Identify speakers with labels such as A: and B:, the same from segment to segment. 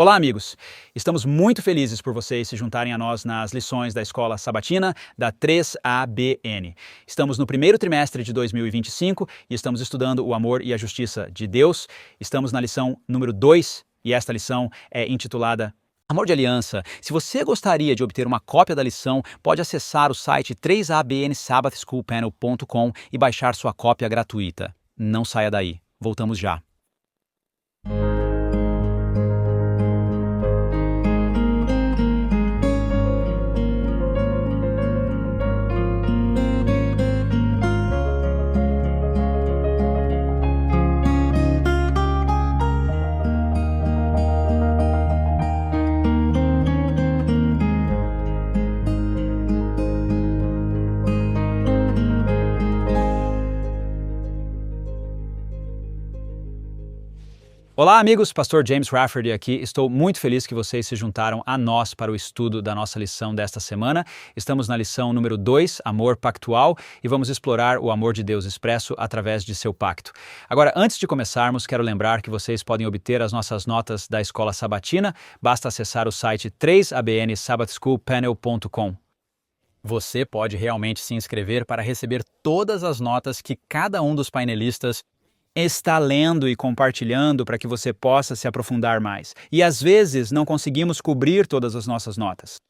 A: Olá, amigos! Estamos muito felizes por vocês se juntarem a nós nas lições da Escola Sabatina da 3ABN. Estamos no primeiro trimestre de 2025 e estamos estudando o amor e a justiça de Deus. Estamos na lição número 2 e esta lição é intitulada Amor de Aliança. Se você gostaria de obter uma cópia da lição, pode acessar o site 3abnsabbathschoolpanel.com e baixar sua cópia gratuita. Não saia daí. Voltamos já. Olá, amigos! Pastor James Rafferty aqui. Estou muito feliz que vocês se juntaram a nós para o estudo da nossa lição desta semana. Estamos na lição número 2, Amor Pactual, e vamos explorar o amor de Deus expresso através de seu pacto. Agora, antes de começarmos, quero lembrar que vocês podem obter as nossas notas da Escola Sabatina. Basta acessar o site 3abnsabbathschoolpanel.com. Você pode realmente se inscrever para receber todas as notas que cada um dos painelistas está lendo e compartilhando para que você possa se aprofundar mais. E às vezes não conseguimos cobrir todas as nossas notas.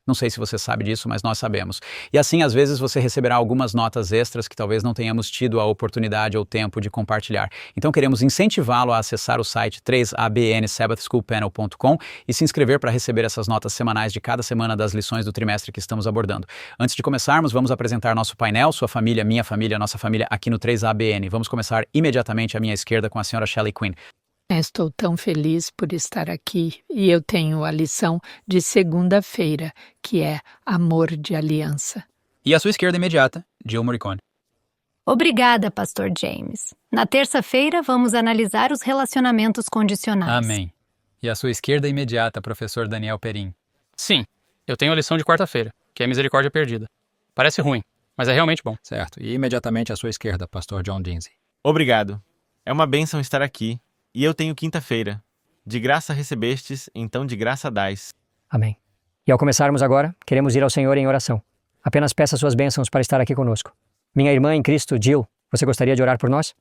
A: Não sei se você sabe disso, mas nós sabemos. E assim, às vezes, você receberá algumas notas extras que talvez não tenhamos tido a oportunidade ou tempo de compartilhar. Então, queremos incentivá-lo a acessar o site 3abnsabbathschoolpanel.com e se inscrever para receber essas notas semanais de cada semana das lições do trimestre que estamos abordando. Antes de começarmos, vamos apresentar nosso painel, sua família, minha família, nossa família aqui no 3ABN. Vamos começar imediatamente à minha esquerda com a senhora Shelley Quinn.
B: Estou tão feliz por estar aqui e eu tenho a lição de segunda-feira, que é Amor de Aliança.
A: E à sua esquerda imediata, Jill Morricone.
C: Obrigada, Pastor James. Na terça-feira, vamos analisar os relacionamentos condicionais.
A: Amém. E à sua esquerda imediata, professor Daniel Perim.
D: Sim, eu tenho a lição de quarta-feira, que é Misericórdia Perdida. Parece ruim, mas é realmente bom.
E: Certo. E imediatamente à sua esquerda, pastor John Dinsey.
F: Obrigado. É uma bênção estar aqui. E eu tenho quinta-feira. De graça recebestes, então de graça dais.
G: Amém. E ao começarmos agora, queremos ir ao Senhor em oração. Apenas peça suas bênçãos para estar aqui conosco. Minha irmã em Cristo, Jill, você gostaria de orar por nós?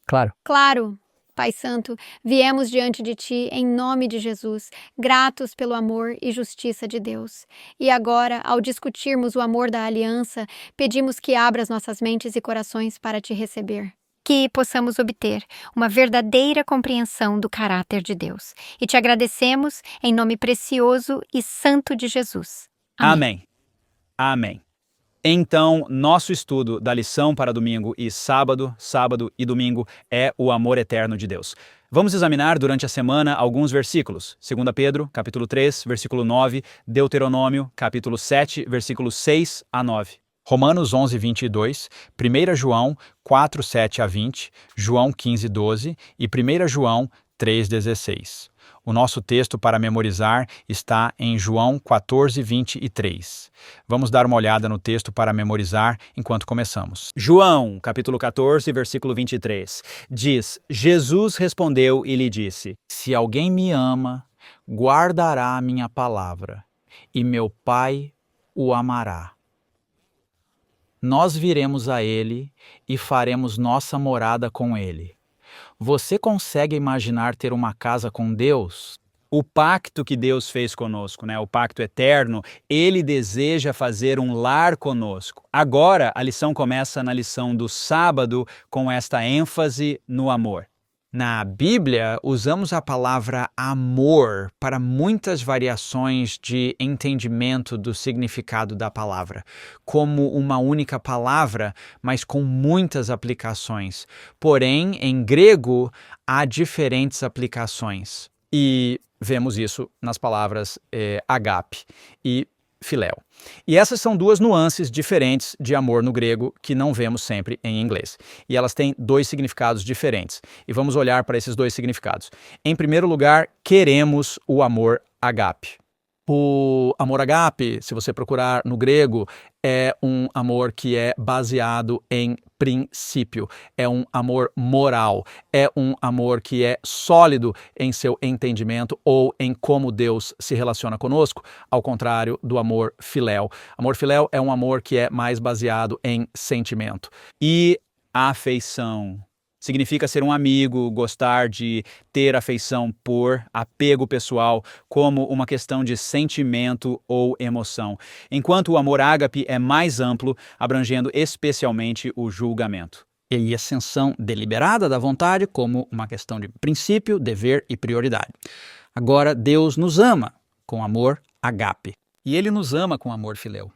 G: Claro.
C: Claro, Pai Santo, viemos diante de Ti em nome de Jesus, gratos pelo amor e justiça de Deus. E agora, ao discutirmos o amor da aliança, pedimos que abras nossas mentes e corações para Te receber. Que possamos obter uma verdadeira compreensão do caráter de Deus. E te agradecemos em nome precioso e santo de Jesus.
A: Amém. Amém. Então, nosso estudo da lição para domingo e sábado e domingo é o amor eterno de Deus. Vamos examinar durante a semana alguns versículos. 2 Pedro, capítulo 3, versículo 9, Deuteronômio, capítulo 7, versículos 6 a 9. Romanos 11, 22, 1 João 4, 7 a 20, João 15, 12 e 1 João 3, 16. O nosso texto para memorizar está em João 14, 23. Vamos dar uma olhada no texto para memorizar enquanto começamos. João, capítulo 14, versículo 23, diz: Jesus respondeu e lhe disse: Se alguém me ama, guardará a minha palavra, e meu Pai o amará. Nós viremos a ele e faremos nossa morada com ele. Você consegue imaginar ter uma casa com Deus? O pacto que Deus fez conosco, o pacto eterno, Ele deseja fazer um lar conosco. Agora, a lição começa na lição do sábado com esta ênfase no amor. Na Bíblia, usamos a palavra amor para muitas variações de entendimento do significado da palavra, como uma única palavra, mas com muitas aplicações. Porém, em grego, há diferentes aplicações. E vemos isso nas palavras agape e filéu. E essas são duas nuances diferentes de amor no grego que não vemos sempre em inglês. E elas têm dois significados diferentes. E vamos olhar para esses dois significados. Em primeiro lugar, queremos o amor agape. O amor agape, se você procurar no grego, é um amor que é baseado em princípio, é um amor moral, é um amor que é sólido em seu entendimento ou em como Deus se relaciona conosco, ao contrário do amor filéu. Amor filéu é um amor que é mais baseado em sentimento. E afeição significa ser um amigo, gostar de ter afeição por apego pessoal, como uma questão de sentimento ou emoção. Enquanto o amor ágape é mais amplo, abrangendo especialmente o julgamento. E a ascensão deliberada da vontade como uma questão de princípio, dever e prioridade. Agora, Deus nos ama com amor agape. E Ele nos ama com amor filéu.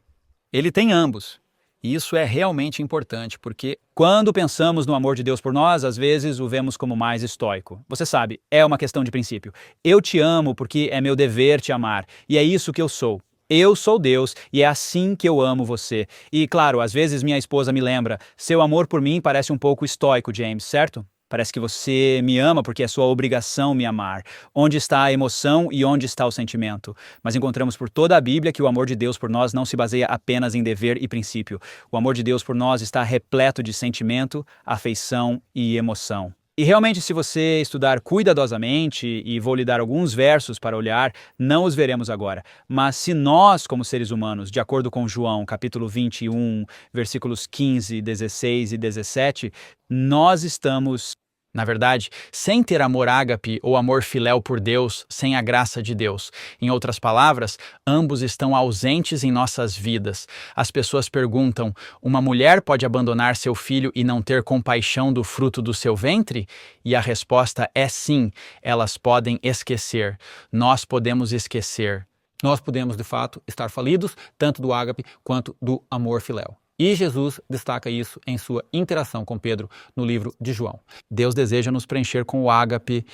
A: Ele tem ambos. E isso é realmente importante, porque quando pensamos no amor de Deus por nós, às vezes o vemos como mais estoico. Você sabe, é uma questão de princípio. Eu te amo porque é meu dever te amar, e é isso que eu sou. Eu sou Deus e é assim que eu amo você. E claro, às vezes minha esposa me lembra, seu amor por mim parece um pouco estoico, James, certo? Parece que você me ama porque é sua obrigação me amar. Onde está a emoção e onde está o sentimento? Mas encontramos por toda a Bíblia que o amor de Deus por nós não se baseia apenas em dever e princípio. O amor de Deus por nós está repleto de sentimento, afeição e emoção. E realmente, se você estudar cuidadosamente, e vou lhe dar alguns versos para olhar, não os veremos agora. Mas se nós, como seres humanos, de acordo com João, capítulo 21, versículos 15, 16 e 17, nós estamos, na verdade, sem ter amor ágape ou amor filéu por Deus, sem a graça de Deus. Em outras palavras, ambos estão ausentes em nossas vidas. As pessoas perguntam, uma mulher pode abandonar seu filho e não ter compaixão do fruto do seu ventre? E a resposta é sim, elas podem esquecer. Nós podemos esquecer. Nós podemos, de fato, estar falidos, tanto do ágape quanto do amor filéu. E Jesus destaca isso em sua interação com Pedro no livro de João. Deus deseja nos preencher com o ágape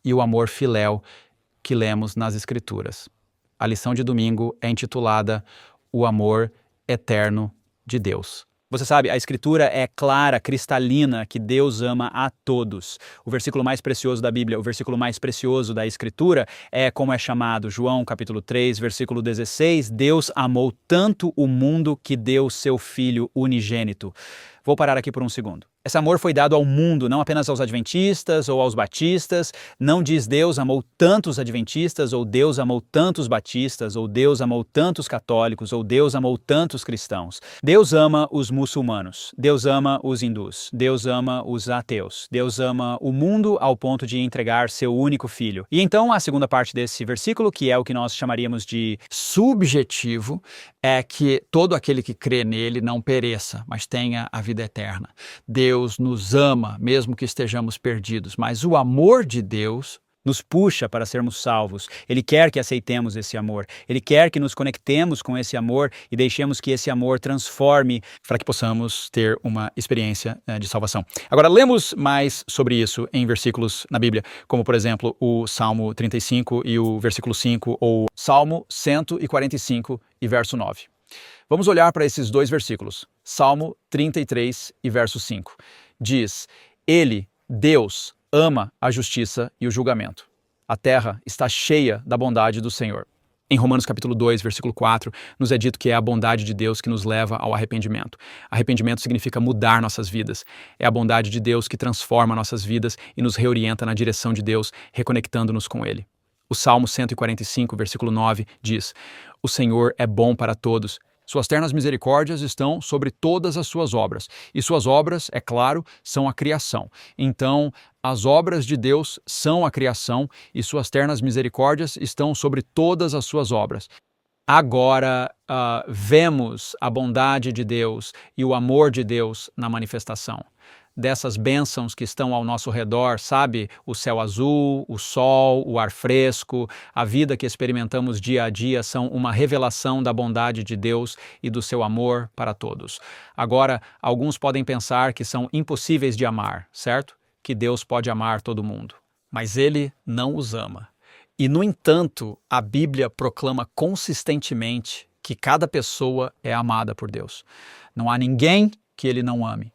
A: e o amor filéu que lemos nas Escrituras. A lição de domingo é intitulada O Amor Eterno de Deus. Você sabe, a Escritura é clara, cristalina, que Deus ama a todos. O versículo mais precioso da Bíblia, o versículo mais precioso da Escritura é como é chamado, João capítulo 3, versículo 16, Deus amou tanto o mundo que deu seu Filho unigênito. Vou parar aqui por um segundo. Esse amor foi dado ao mundo, não apenas aos adventistas ou aos batistas. Não diz Deus amou tantos adventistas, ou Deus amou tantos batistas, ou Deus amou tantos católicos, ou Deus amou tantos cristãos. Deus ama os muçulmanos, Deus ama os hindus, Deus ama os ateus, Deus ama o mundo ao ponto de entregar seu único filho. E então a segunda parte desse versículo, que é o que nós chamaríamos de subjetivo, é que todo aquele que crê nele não pereça, mas tenha a vida eterna. Deus nos ama, mesmo que estejamos perdidos, mas o amor de Deus nos puxa para sermos salvos. Ele quer que aceitemos esse amor. Ele quer que nos conectemos com esse amor e deixemos que esse amor transforme para que possamos ter uma experiência de salvação. Agora, lemos mais sobre isso em versículos na Bíblia, como, por exemplo, o Salmo 35 e o versículo 5, ou Salmo 145 e verso 9. Vamos olhar para esses dois versículos. Salmo 33 e verso 5. Diz, Ele, Deus, ama a justiça e o julgamento. A terra está cheia da bondade do Senhor. Em Romanos capítulo 2, versículo 4, nos é dito que é a bondade de Deus que nos leva ao arrependimento. Arrependimento significa mudar nossas vidas. É a bondade de Deus que transforma nossas vidas e nos reorienta na direção de Deus, reconectando-nos com Ele. O Salmo 145, versículo 9, diz, O Senhor é bom para todos. Suas ternas misericórdias estão sobre todas as suas obras. E suas obras, é claro, são a criação. Então, as obras de Deus são a criação e suas ternas misericórdias estão sobre todas as suas obras. Agora, vemos a bondade de Deus e o amor de Deus na manifestação dessas bênçãos que estão ao nosso redor, sabe? O céu azul, o sol, o ar fresco, a vida que experimentamos dia a dia são uma revelação da bondade de Deus e do seu amor para todos. Agora, alguns podem pensar que são impossíveis de amar, certo? Que Deus pode amar todo mundo, mas Ele não os ama. E, no entanto, a Bíblia proclama consistentemente que cada pessoa é amada por Deus. Não há ninguém que Ele não ame.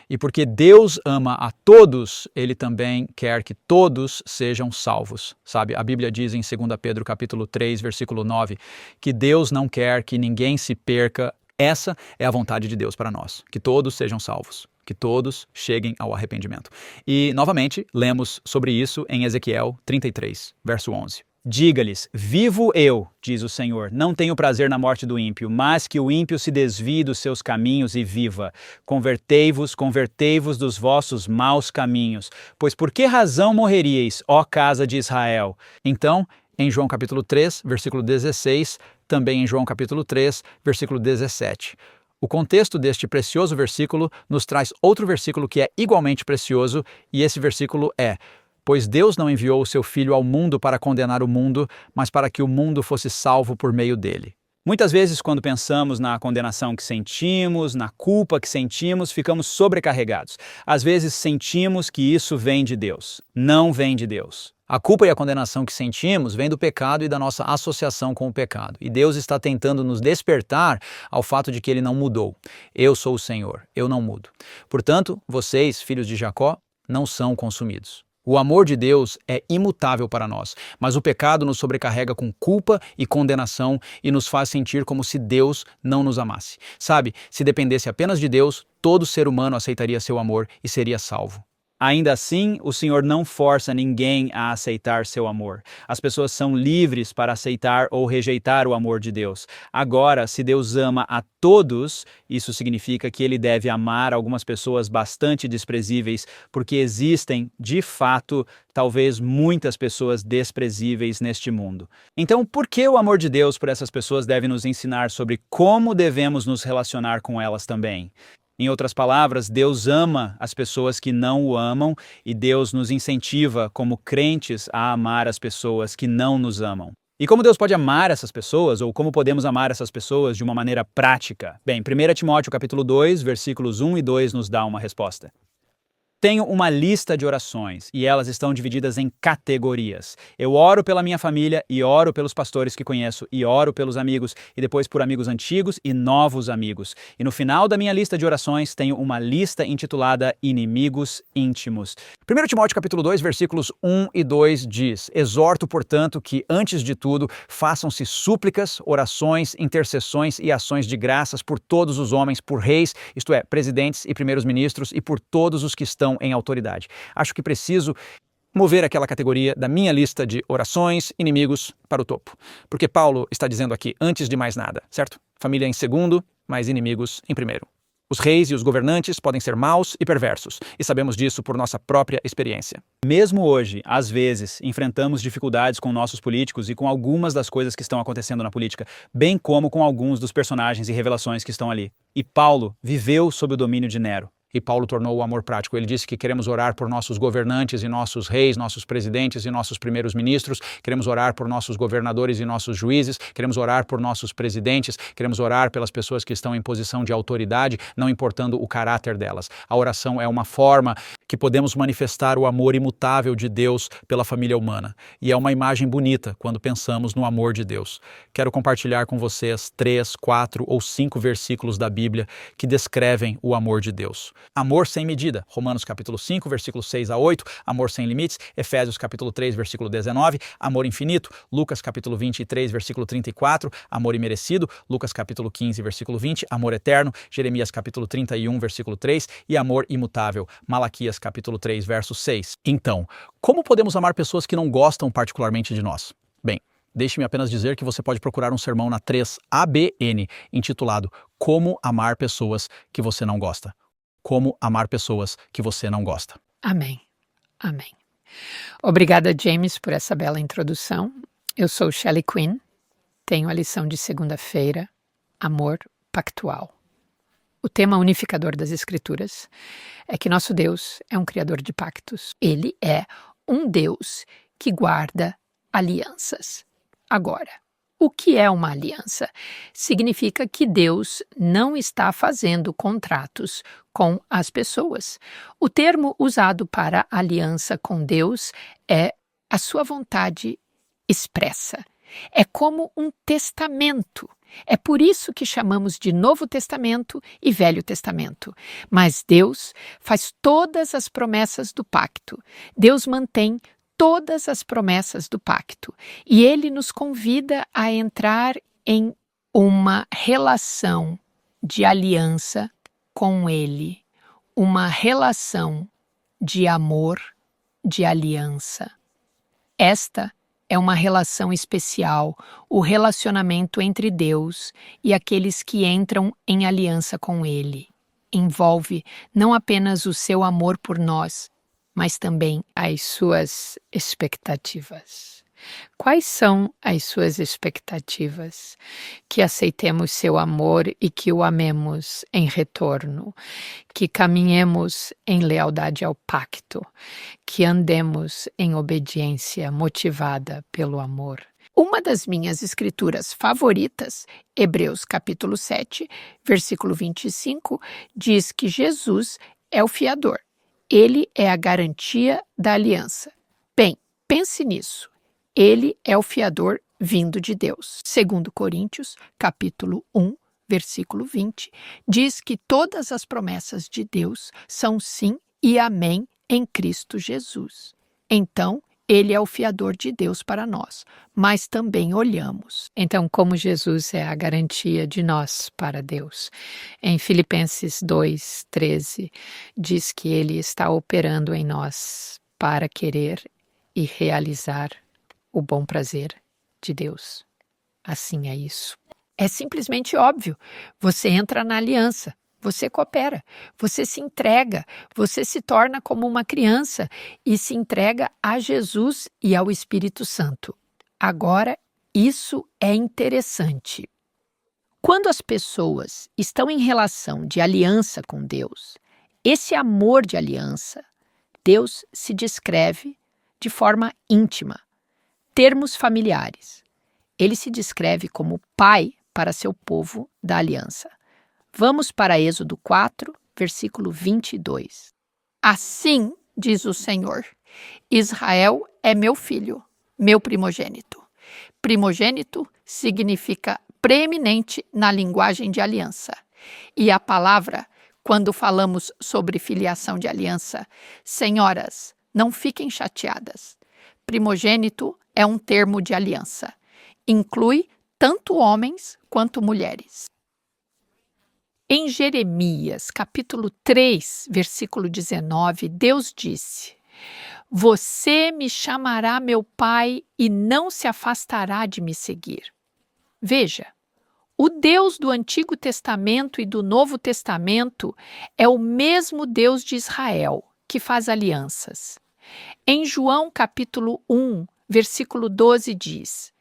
A: E porque Deus ama a todos, ele também quer que todos sejam salvos. Sabe, a Bíblia diz em 2 Pedro capítulo 3, versículo 9, que Deus não quer que ninguém se perca. Essa é a vontade de Deus para nós, que todos sejam salvos, que todos cheguem ao arrependimento. E, novamente, lemos sobre isso em Ezequiel 33, verso 11. Diga-lhes, vivo eu, diz o Senhor, não tenho prazer na morte do ímpio, mas que o ímpio se desvie dos seus caminhos e viva. Convertei-vos, convertei-vos dos vossos maus caminhos. Pois por que razão morreríeis, ó casa de Israel? Então, em João capítulo 3, versículo 16, também em João capítulo 3, versículo 17. O contexto deste precioso versículo nos traz outro versículo que é igualmente precioso, e esse versículo é: pois Deus não enviou o seu Filho ao mundo para condenar o mundo, mas para que o mundo fosse salvo por meio dele. Muitas vezes, quando pensamos na condenação que sentimos, na culpa que sentimos, ficamos sobrecarregados. Às vezes sentimos que isso vem de Deus. Não vem de Deus. A culpa e a condenação que sentimos vem do pecado e da nossa associação com o pecado. E Deus está tentando nos despertar ao fato de que Ele não mudou. Eu sou o Senhor, eu não mudo. Portanto, vocês, filhos de Jacó, não são consumidos. O amor de Deus é imutável para nós, mas o pecado nos sobrecarrega com culpa e condenação e nos faz sentir como se Deus não nos amasse. Sabe, se dependesse apenas de Deus, todo ser humano aceitaria seu amor e seria salvo. Ainda assim, o Senhor não força ninguém a aceitar seu amor. As pessoas são livres para aceitar ou rejeitar o amor de Deus. Agora, se Deus ama a todos, isso significa que Ele deve amar algumas pessoas bastante desprezíveis, porque existem, de fato, talvez muitas pessoas desprezíveis neste mundo. Então, por que o amor de Deus por essas pessoas deve nos ensinar sobre como devemos nos relacionar com elas também? Em outras palavras, Deus ama as pessoas que não o amam e Deus nos incentiva, como crentes, a amar as pessoas que não nos amam. E como Deus pode amar essas pessoas, ou como podemos amar essas pessoas de uma maneira prática? Bem, 1 Timóteo capítulo 2, versículos 1 e 2 nos dá uma resposta. Tenho uma lista de orações e elas estão divididas em categorias. Eu oro pela minha família e oro pelos pastores que conheço e oro pelos amigos e depois por amigos antigos e novos amigos. E no final da minha lista de orações tenho uma lista intitulada Inimigos Íntimos. 1 Timóteo capítulo 2, versículos 1 e 2 diz: Exorto, portanto, que antes de tudo façam-se súplicas, orações, intercessões e ações de graças por todos os homens, por reis, isto é, presidentes e primeiros ministros e por todos os que estão em autoridade. Acho que preciso mover aquela categoria da minha lista de orações, inimigos, para o topo. Porque Paulo está dizendo aqui, antes de mais nada, certo? Família em segundo, mas inimigos em primeiro. Os reis e os governantes podem ser maus e perversos, e sabemos disso por nossa própria experiência. Mesmo hoje, às vezes, enfrentamos dificuldades com nossos políticos e com algumas das coisas que estão acontecendo na política, bem como com alguns dos personagens e revelações que estão ali. E Paulo viveu sob o domínio de Nero. E Paulo tornou o amor prático. Ele disse que queremos orar por nossos governantes e nossos reis, nossos presidentes e nossos primeiros ministros, queremos orar por nossos governadores e nossos juízes, queremos orar por nossos presidentes, queremos orar pelas pessoas que estão em posição de autoridade, não importando o caráter delas. A oração é uma forma que podemos manifestar o amor imutável de Deus pela família humana. E é uma imagem bonita quando pensamos no amor de Deus. Quero compartilhar com vocês 3, 4 ou 5 versículos da Bíblia que descrevem o amor de Deus. Amor sem medida, Romanos capítulo 5, versículos 6 a 8, amor sem limites, Efésios capítulo 3, versículo 19, amor infinito, Lucas capítulo 23, versículo 34, amor imerecido, Lucas capítulo 15, versículo 20, amor eterno, Jeremias capítulo 31, versículo 3 e amor imutável, Malaquias capítulo 3, verso 6. Então, como podemos amar pessoas que não gostam particularmente de nós? Bem, deixe-me apenas dizer que você pode procurar um sermão na 3ABN, intitulado Como Amar Pessoas que Você Não Gosta. Como amar pessoas que você não gosta.
B: Amém. Amém. Obrigada, James, por essa bela introdução. Eu sou Shelley Quinn, tenho a lição de segunda-feira, Amor Pactual. O tema unificador das Escrituras é que nosso Deus é um criador de pactos. Ele é um Deus que guarda alianças. Agora, o que é uma aliança? Significa que Deus não está fazendo contratos com as pessoas. O termo usado para aliança com Deus é a sua vontade expressa. É como um testamento. É por isso que chamamos de Novo Testamento e Velho Testamento. Mas Deus faz todas as promessas do pacto. Deus mantém todas as promessas do pacto. E Ele nos convida a entrar em uma relação de aliança com Ele. Uma relação de amor, de aliança. Esta é uma relação especial, o relacionamento entre Deus e aqueles que entram em aliança com Ele. Envolve não apenas o seu amor por nós, mas também as suas expectativas. Quais são as suas expectativas? Que aceitemos seu amor e que o amemos em retorno, que caminhemos em lealdade ao pacto, que andemos em obediência motivada pelo amor. Uma das minhas escrituras favoritas, Hebreus capítulo 7, versículo 25, diz que Jesus é o fiador. Ele é a garantia da aliança. Bem, pense nisso. Ele é o fiador vindo de Deus. 2 Coríntios, capítulo 1, versículo 20, diz que todas as promessas de Deus são sim e amém em Cristo Jesus. Então, Ele é o fiador de Deus para nós, mas também olhamos. Então, como Jesus é a garantia de nós para Deus? Em Filipenses 2:13, diz que Ele está operando em nós para querer e realizar o bom prazer de Deus. Assim é isso. É simplesmente óbvio. Você entra na aliança, você coopera, você se entrega, você se torna como uma criança e se entrega a Jesus e ao Espírito Santo. Agora, isso é interessante. Quando as pessoas estão em relação de aliança com Deus, esse amor de aliança, Deus se descreve de forma íntima. Termos familiares. Ele se descreve como pai para seu povo da aliança. Vamos para Êxodo 4, versículo 22. Assim, diz o Senhor, Israel é meu filho, meu primogênito. Primogênito significa preeminente na linguagem de aliança. E a palavra, quando falamos sobre filiação de aliança, senhoras, não fiquem chateadas. Primogênito é um termo de aliança. Inclui tanto homens quanto mulheres. Em Jeremias, capítulo 3, versículo 19, Deus disse: Você me chamará meu pai e não se afastará de me seguir. Veja, o Deus do Antigo Testamento e do Novo Testamento é o mesmo Deus de Israel, que faz alianças. Em João capítulo 1, versículo 12 diz: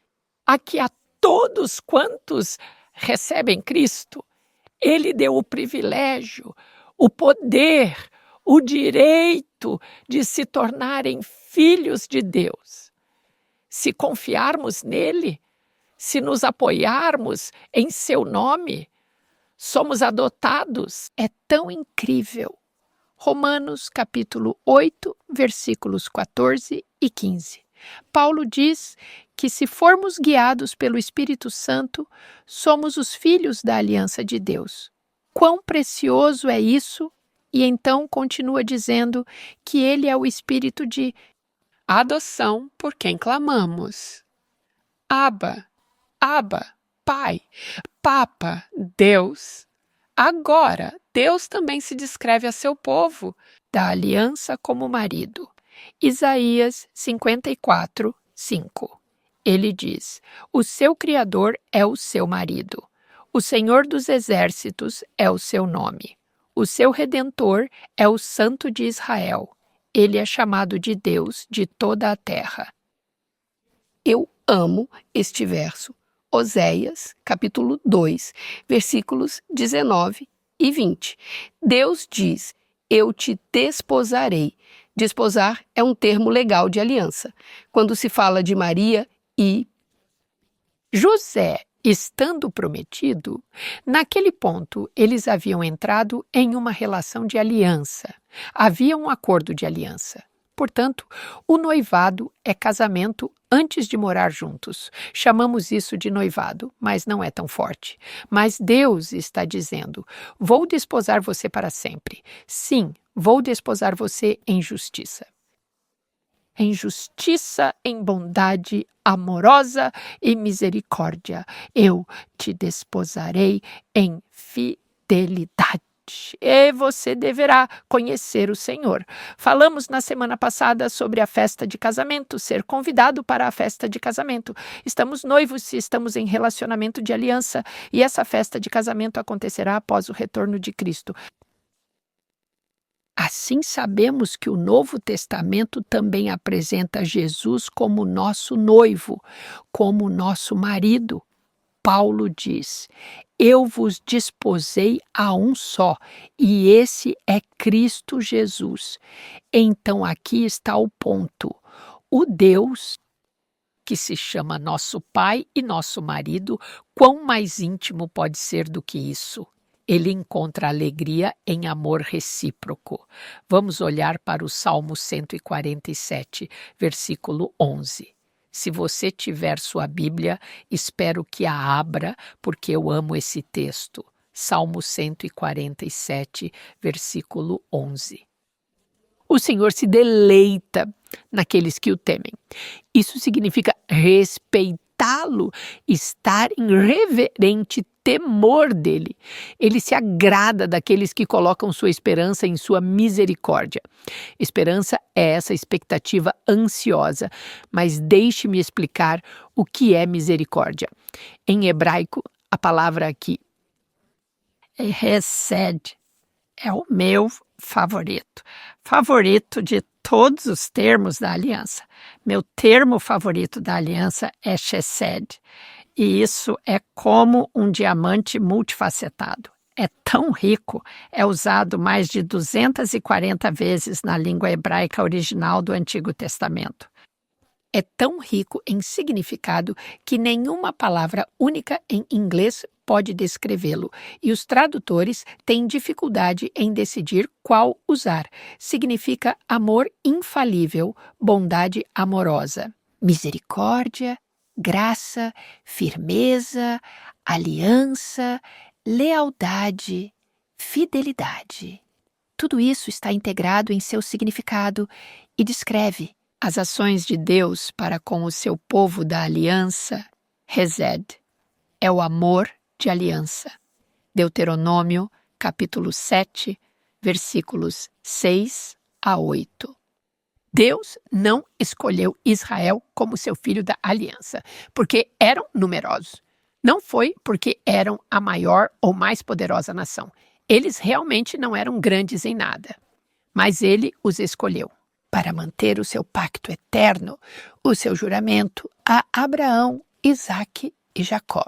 B: A que a todos quantos recebem Cristo, Ele deu o privilégio, o poder, o direito de se tornarem filhos de Deus. Se confiarmos nele, se nos apoiarmos em seu nome, somos adotados. É tão incrível. Romanos capítulo 8, versículos 14 e 15. Paulo diz que se formos guiados pelo Espírito Santo, somos os filhos da aliança de Deus. Quão precioso é isso! E então continua dizendo que ele é o Espírito de adoção por quem clamamos. Abba, Abba, Pai, Papa, Deus. Agora, Deus também se descreve a seu povo, da aliança como marido. Isaías 54, 5. Ele diz: O seu Criador é o seu marido. O Senhor dos Exércitos é o seu nome. O seu Redentor é o Santo de Israel. Ele é chamado de Deus de toda a terra. Eu amo este verso. Oséias, capítulo 2, versículos 19 e 20. Deus diz: Eu te desposarei. Desposar é um termo legal de aliança, quando se fala de Maria e José, estando prometido, naquele ponto eles haviam entrado em uma relação de aliança. Havia um acordo de aliança. Portanto, o noivado é casamento antes de morar juntos. Chamamos isso de noivado, mas não é tão forte. Mas Deus está dizendo: vou desposar você para sempre. Sim, vou desposar você em justiça. Em justiça, em bondade amorosa e misericórdia. Eu te desposarei em fidelidade. E você deverá conhecer o Senhor. Falamos na semana passada sobre a festa de casamento, ser convidado para a festa de casamento. Estamos noivos se estamos em relacionamento de aliança, e essa festa de casamento acontecerá após o retorno de Cristo. Assim sabemos que o Novo Testamento também apresenta Jesus como nosso noivo, como nosso marido. Paulo diz: eu vos desposei a um só, e esse é Cristo Jesus. Então aqui está o ponto. O Deus, que se chama nosso Pai e nosso marido, quão mais íntimo pode ser do que isso? Ele encontra alegria em amor recíproco. Vamos olhar para o Salmo 147, versículo 11. Se você tiver sua Bíblia, espero que a abra, porque eu amo esse texto. Salmo 147, versículo 11. O Senhor se deleita naqueles que o temem. Isso significa respeitá-lo, estar em reverente temor dele. Ele se agrada daqueles que colocam sua esperança em sua misericórdia. Esperança é essa expectativa ansiosa, mas deixe-me explicar o que é misericórdia. Em hebraico, a palavra aqui é hesed, é o meu favorito. Favorito de todos os termos da aliança. Meu termo favorito da aliança é chesed. E isso é como um diamante multifacetado. É tão rico, é usado mais de 240 vezes na língua hebraica original do Antigo Testamento. É tão rico em significado que nenhuma palavra única em inglês pode descrevê-lo, e os tradutores têm dificuldade em decidir qual usar. Significa amor infalível, bondade amorosa, misericórdia, graça, firmeza, aliança, lealdade, fidelidade. Tudo isso está integrado em seu significado e descreve as ações de Deus para com o seu povo da aliança. Hesed é o amor de aliança. Deuteronômio, capítulo 7, versículos 6 a 8. Deus não escolheu Israel como seu filho da aliança, porque eram numerosos. Não foi porque eram a maior ou mais poderosa nação. Eles realmente não eram grandes em nada. Mas ele os escolheu para manter o seu pacto eterno, o seu juramento a Abraão, Isaque e Jacó.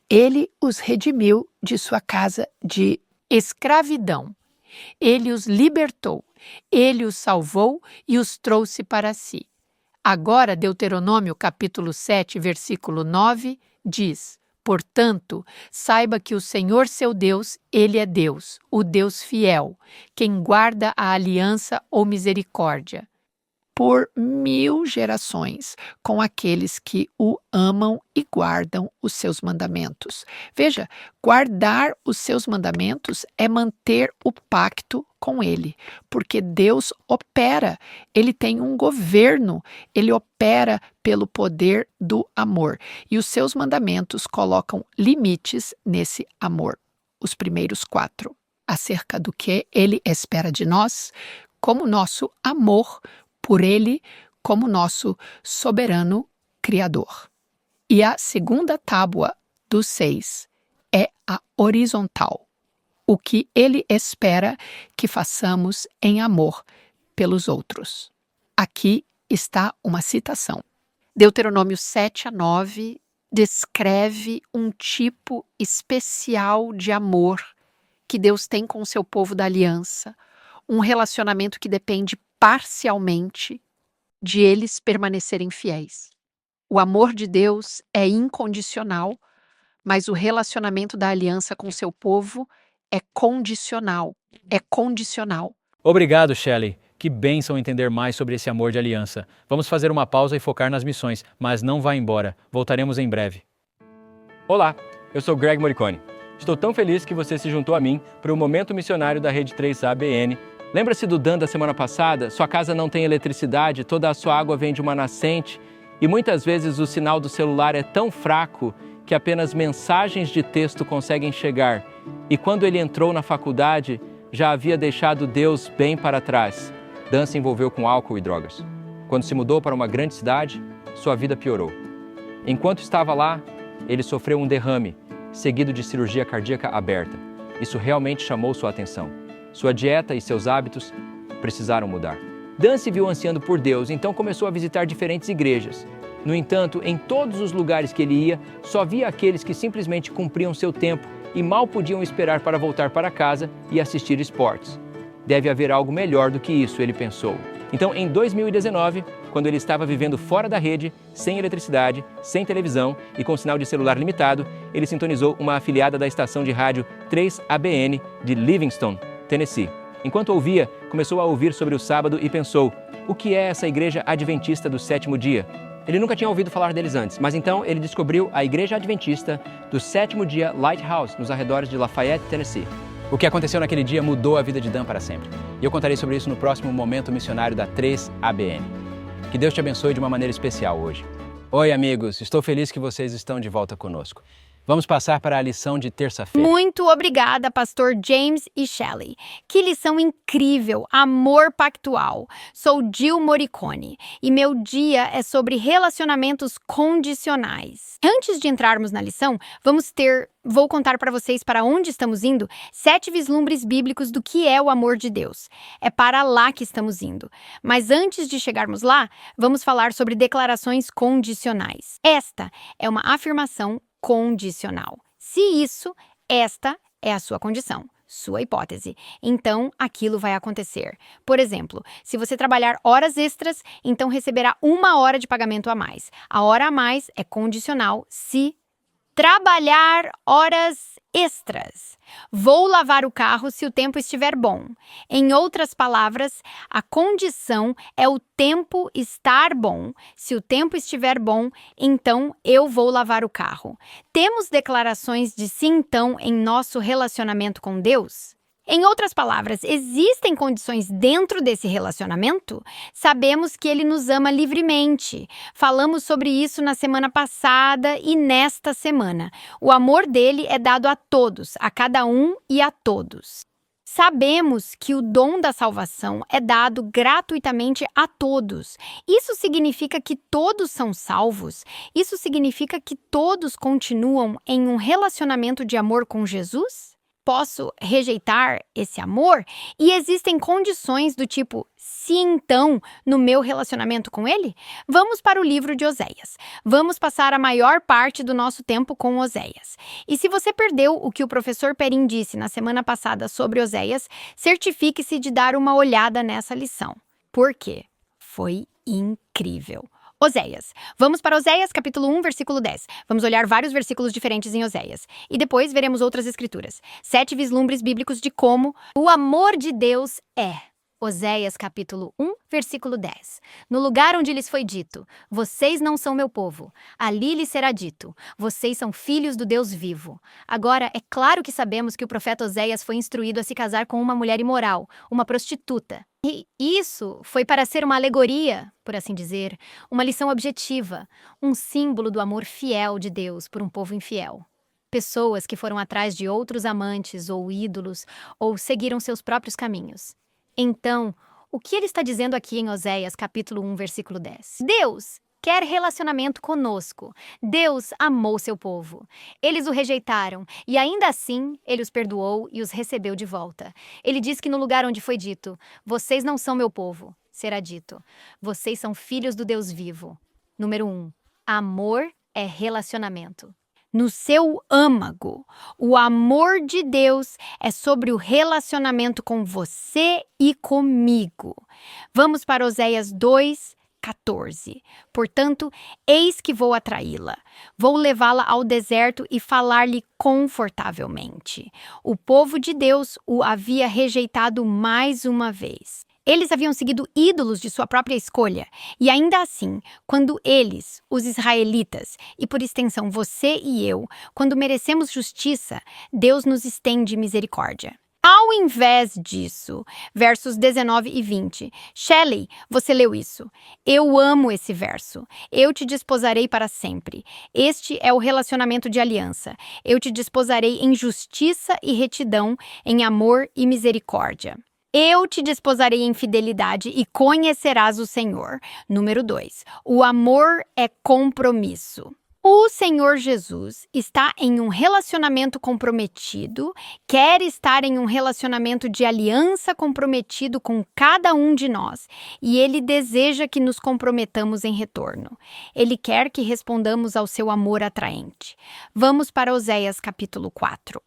B: Ele os redimiu de sua casa de escravidão. Ele os libertou. Ele os salvou e os trouxe para si. Agora, Deuteronômio capítulo 7, versículo 9, diz: portanto, saiba que o Senhor seu Deus, Ele é Deus, o Deus fiel, quem guarda a aliança ou misericórdia por 1000 gerações com aqueles que o amam e guardam os seus mandamentos. Veja, guardar os seus mandamentos é manter o pacto com ele, porque Deus opera, ele tem um governo, ele opera pelo poder do amor, e os seus mandamentos colocam limites nesse amor. Os primeiros 4, acerca do que ele espera de nós, como nosso amor por ele, como nosso soberano Criador. E a segunda tábua dos 6 é a horizontal, o que ele espera que façamos em amor pelos outros. Aqui está uma citação. Deuteronômio 7 a 9 descreve um tipo especial de amor que Deus tem com o seu povo da aliança, um relacionamento que depende parcialmente de eles permanecerem fiéis. O amor de Deus é incondicional, mas o relacionamento da aliança com seu povo é condicional. É condicional.
A: Obrigado, Shelley. Que bênção entender mais sobre esse amor de aliança. Vamos fazer uma pausa e focar nas missões, mas não vá embora. Voltaremos em breve.
H: Olá, eu sou Greg Morricone. Estou tão feliz que você se juntou a mim para o Momento Missionário da Rede 3ABN. Lembra-se do Dan da semana passada? Sua casa não tem eletricidade, toda a sua água vem de uma nascente e muitas vezes o sinal do celular é tão fraco que apenas mensagens de texto conseguem chegar. E quando ele entrou na faculdade, já havia deixado Deus bem para trás. Dan se envolveu com álcool e drogas. Quando se mudou para uma grande cidade, sua vida piorou. Enquanto estava lá, ele sofreu um derrame, seguido de cirurgia cardíaca aberta. Isso realmente chamou sua atenção. Sua dieta e seus hábitos precisaram mudar. Dan se viu ansiando por Deus, então começou a visitar diferentes igrejas. No entanto, em todos os lugares que ele ia, só via aqueles que simplesmente cumpriam seu tempo e mal podiam esperar para voltar para casa e assistir esportes. Deve haver algo melhor do que isso, ele pensou. Então, em 2019, quando ele estava vivendo fora da rede, sem eletricidade, sem televisão e com sinal de celular limitado, ele sintonizou uma afiliada da estação de rádio 3ABN de Livingston, Tennessee. Enquanto ouvia, começou a ouvir sobre o sábado e pensou: o que é essa igreja adventista do sétimo dia? Ele nunca tinha ouvido falar deles antes, mas então ele descobriu a Igreja Adventista do Sétimo Dia Lighthouse, nos arredores de Lafayette, Tennessee.
A: O que aconteceu naquele dia mudou a vida de Dan para sempre. E eu contarei sobre isso no próximo Momento Missionário da 3ABN. Que Deus te abençoe de uma maneira especial hoje. Oi, amigos, estou feliz que vocês estão de volta conosco. Vamos passar para a lição de terça-feira.
C: Muito obrigada, pastor James e Shelley. Que lição incrível, amor pactual. Sou Jill Morricone e meu dia é sobre relacionamentos condicionais. Antes de entrarmos na lição, vou contar para vocês para onde estamos indo 7 vislumbres bíblicos do que é o amor de Deus. É para lá que estamos indo. Mas antes de chegarmos lá, vamos falar sobre declarações condicionais. Esta é uma afirmação condicional. Se isso, esta é a sua condição, sua hipótese. Então, aquilo vai acontecer. Por exemplo, se você trabalhar horas extras, então receberá 1 hora de pagamento a mais. A hora a mais é condicional se trabalhar horas extras. Vou lavar o carro se o tempo estiver bom. Em outras palavras, a condição é o tempo estar bom. Se o tempo estiver bom, então eu vou lavar o carro. Temos declarações de sim então em nosso relacionamento com Deus? Em outras palavras, existem condições dentro desse relacionamento? Sabemos que ele nos ama livremente. Falamos sobre isso na semana passada e nesta semana. O amor dele é dado a todos, a cada um e a todos. Sabemos que o dom da salvação é dado gratuitamente a todos. Isso significa que todos são salvos? Isso significa que todos continuam em um relacionamento de amor com Jesus? Posso rejeitar esse amor? E existem condições do tipo, se então, no meu relacionamento com ele? Vamos para o livro de Oséias. Vamos passar a maior parte do nosso tempo com Oséias. E se você perdeu o que o professor Perim disse na semana passada sobre Oséias, certifique-se de dar uma olhada nessa lição. Por quê? Foi incrível. Oséias. Vamos para Oséias, capítulo 1, versículo 10. Vamos olhar vários versículos diferentes em Oséias. E depois veremos outras escrituras. 7 vislumbres bíblicos de como o amor de Deus é. Oséias, capítulo 1, versículo 10. No lugar onde lhes foi dito, vocês não são meu povo, ali lhes será dito, vocês são filhos do Deus vivo. Agora, é claro que sabemos que o profeta Oséias foi instruído a se casar com uma mulher imoral, uma prostituta. E isso foi para ser uma alegoria, por assim dizer, uma lição objetiva, um símbolo do amor fiel de Deus por um povo infiel. Pessoas que foram atrás de outros amantes ou ídolos ou seguiram seus próprios caminhos. Então, o que ele está dizendo aqui em Oséias, capítulo 1, versículo 10? Deus quer relacionamento conosco. Deus amou seu povo. Eles o rejeitaram e ainda assim ele os perdoou e os recebeu de volta. Ele diz que no lugar onde foi dito, vocês não são meu povo, será dito, vocês são filhos do Deus vivo. Número 1, amor é relacionamento. No seu âmago, o amor de Deus é sobre o relacionamento com você e comigo. Vamos para Oséias 2:14. Portanto, eis que vou atraí-la. Vou levá-la ao deserto e falar-lhe confortavelmente. O povo de Deus o havia rejeitado mais uma vez. Eles haviam seguido ídolos de sua própria escolha, e ainda assim, quando eles, os israelitas, e por extensão você e eu, quando merecemos justiça, Deus nos estende misericórdia. Ao invés disso, versos 19 e 20. Shelley, você leu isso. Eu amo esse verso. Eu te desposarei para sempre. Este é o relacionamento de aliança. Eu te desposarei em justiça e retidão, em amor e misericórdia. Eu te desposarei em fidelidade e conhecerás o Senhor. Número 2. O amor é compromisso. O Senhor Jesus está em um relacionamento comprometido, quer estar em um relacionamento de aliança comprometido com cada um de nós, e Ele deseja que nos comprometamos em retorno. Ele quer que respondamos ao seu amor atraente. Vamos para Oséias capítulo 4.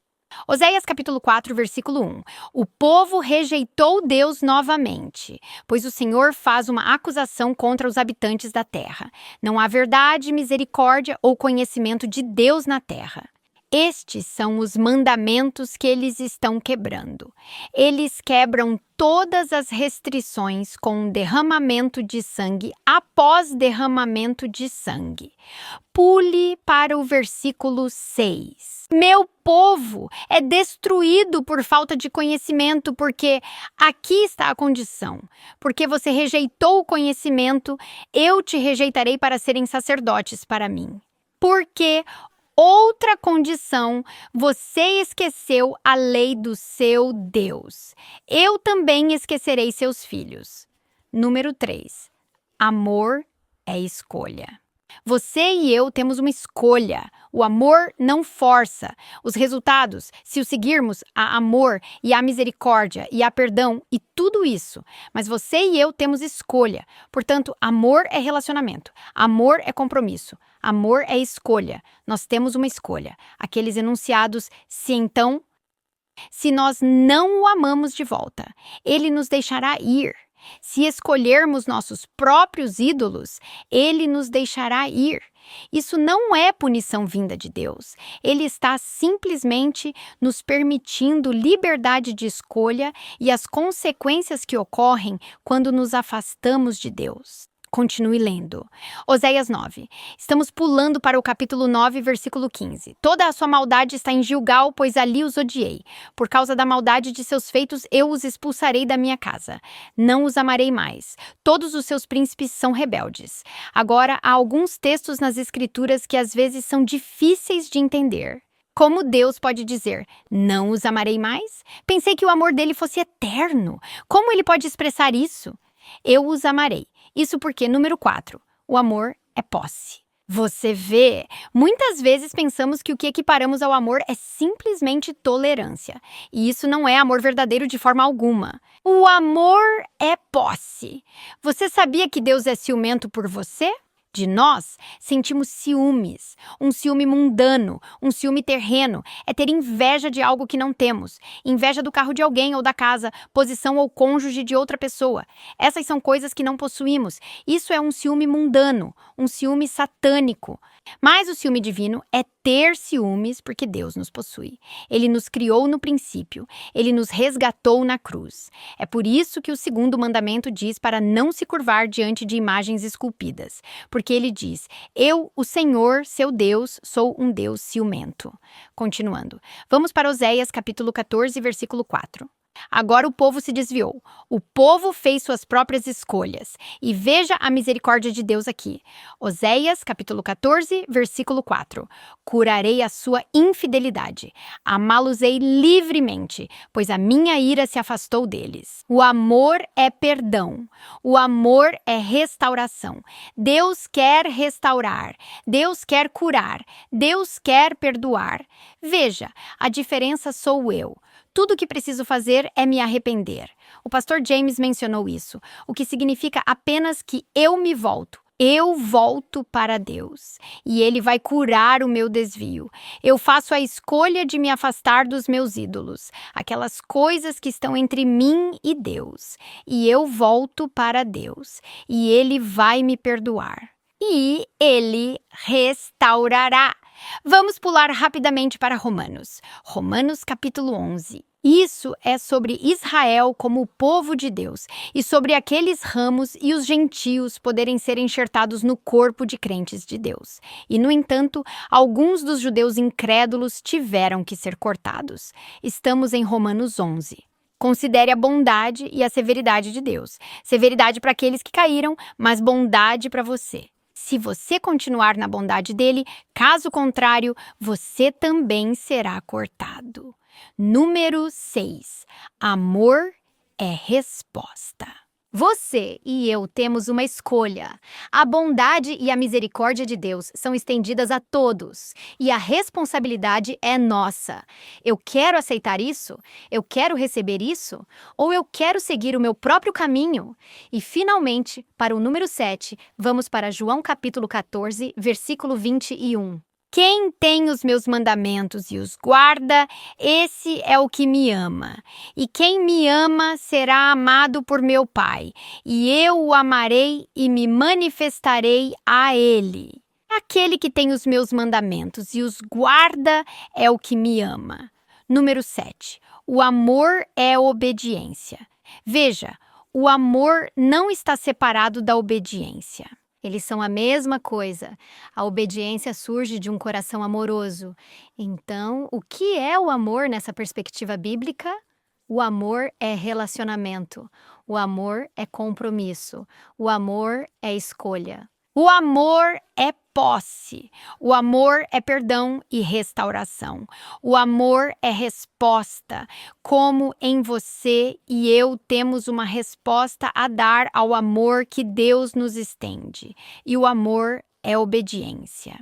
C: Oséias capítulo 4, versículo 1. O povo rejeitou Deus novamente, pois o Senhor faz uma acusação contra os habitantes da terra. Não há verdade, misericórdia ou conhecimento de Deus na terra. Estes são os mandamentos que eles estão quebrando. Eles quebram todas as restrições com derramamento de sangue após derramamento de sangue. Pule para o versículo 6. Meu povo é destruído por falta de conhecimento, porque aqui está a condição. Porque você rejeitou o conhecimento, eu te rejeitarei para serem sacerdotes para mim. Porque outra condição, você esqueceu a lei do seu Deus. Eu também esquecerei seus filhos. Número 3. Amor é escolha. Você e eu temos uma escolha. O amor não força. Os resultados, se o seguirmos, há amor e há misericórdia e há perdão e tudo isso. Mas você e eu temos escolha. Portanto, amor é relacionamento. Amor é compromisso. Amor é escolha. Nós temos uma escolha. Aqueles enunciados, se nós não o amamos de volta, ele nos deixará ir. Se escolhermos nossos próprios ídolos, ele nos deixará ir. Isso não é punição vinda de Deus. Ele está simplesmente nos permitindo liberdade de escolha e as consequências que ocorrem quando nos afastamos de Deus. Continue lendo. Oséias 9. Estamos pulando para o capítulo 9, versículo 15. Toda a sua maldade está em Gilgal, pois ali os odiei. Por causa da maldade de seus feitos, eu os expulsarei da minha casa. Não os amarei mais. Todos os seus príncipes são rebeldes. Agora, há alguns textos nas Escrituras que às vezes são difíceis de entender. Como Deus pode dizer, não os amarei mais? Pensei que o amor dele fosse eterno. Como ele pode expressar isso? Eu os amarei. Isso porque, número 4, o amor é posse. Você vê, muitas vezes pensamos que o que equiparamos ao amor é simplesmente tolerância. E isso não é amor verdadeiro de forma alguma. O amor é posse. Você sabia que Deus é ciumento por você? De nós, sentimos ciúmes, um ciúme mundano, um ciúme terreno, é ter inveja de algo que não temos, inveja do carro de alguém ou da casa, posição ou cônjuge de outra pessoa. Essas são coisas que não possuímos. Isso é um ciúme mundano, um ciúme satânico. Mas o ciúme divino é ter ciúmes porque Deus nos possui. Ele nos criou no princípio, ele nos resgatou na cruz. É por isso que o segundo mandamento diz para não se curvar diante de imagens esculpidas, porque ele diz, eu, o Senhor, seu Deus, sou um Deus ciumento. Continuando, vamos para Oséias capítulo 14, versículo 4. Agora o povo se desviou. O povo fez suas próprias escolhas. E veja a misericórdia de Deus aqui. Oséias, capítulo 14, versículo 4. Curarei a sua infidelidade. Amá-los-ei livremente, pois a minha ira se afastou deles. O amor é perdão. O amor é restauração. Deus quer restaurar. Deus quer curar. Deus quer perdoar. Veja, a diferença sou eu. Tudo o que preciso fazer é me arrepender. O pastor James mencionou isso, o que significa apenas que eu me volto. Eu volto para Deus e Ele vai curar o meu desvio. Eu faço a escolha de me afastar dos meus ídolos, aquelas coisas que estão entre mim e Deus. E eu volto para Deus e Ele vai me perdoar. E Ele restaurará. Vamos pular rapidamente para Romanos. Romanos capítulo 11. Isso é sobre Israel como o povo de Deus e sobre aqueles ramos e os gentios poderem ser enxertados no corpo de crentes de Deus. E, no entanto, alguns dos judeus incrédulos tiveram que ser cortados. Estamos em Romanos 11. Considere a bondade e a severidade de Deus. Severidade para aqueles que caíram, mas bondade para você. Se você continuar na bondade dele, caso contrário, você também será cortado. Número 6. Amor é resposta. Você e eu temos uma escolha. A bondade e a misericórdia de Deus são estendidas a todos, e a responsabilidade é nossa. Eu quero aceitar isso? Eu quero receber isso? Ou eu quero seguir o meu próprio caminho? E, finalmente, para o número 7, vamos para João capítulo 14, versículo 21. Quem tem os meus mandamentos e os guarda, esse é o que me ama. E quem me ama será amado por meu Pai, e eu o amarei e me manifestarei a ele. Aquele que tem os meus mandamentos e os guarda é o que me ama. Número 7. O amor é obediência. Veja, o amor não está separado da obediência. Eles são a mesma coisa. A obediência surge de um coração amoroso. Então, o que é o amor nessa perspectiva bíblica? O amor é relacionamento. O amor é compromisso. O amor é escolha. O amor é posse. O amor é perdão e restauração. O amor é resposta. Como em você e eu temos uma resposta a dar ao amor que Deus nos estende. E o amor é obediência.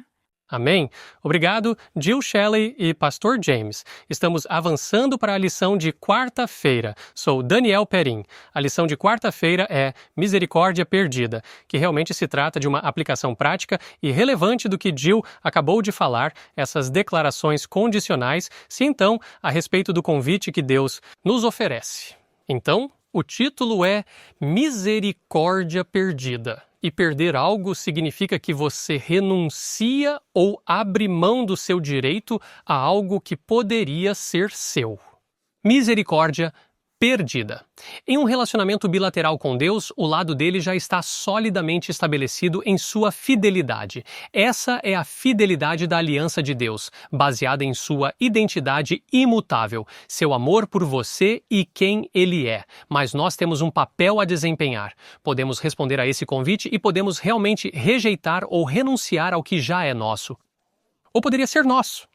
I: Amém? Obrigado, Jill Shelley e Pastor James. Estamos avançando para a lição de quarta-feira. Sou Daniel Perim. A lição de quarta-feira é Misericórdia Perdida, que realmente se trata de uma aplicação prática e relevante do que Jill acabou de falar, essas declarações condicionais, se então, a respeito do convite que Deus nos oferece. Então, o título é Misericórdia Perdida. E perder algo significa que você renuncia ou abre mão do seu direito a algo que poderia ser seu. Misericórdia perdida. Em um relacionamento bilateral com Deus, o lado dele já está solidamente estabelecido em sua fidelidade. Essa é a fidelidade da aliança de Deus, baseada em sua identidade imutável, seu amor por você e quem ele é. Mas nós temos um papel a desempenhar. Podemos responder a esse convite e podemos realmente rejeitar ou renunciar ao que já é nosso. Ou poderia ser nosso.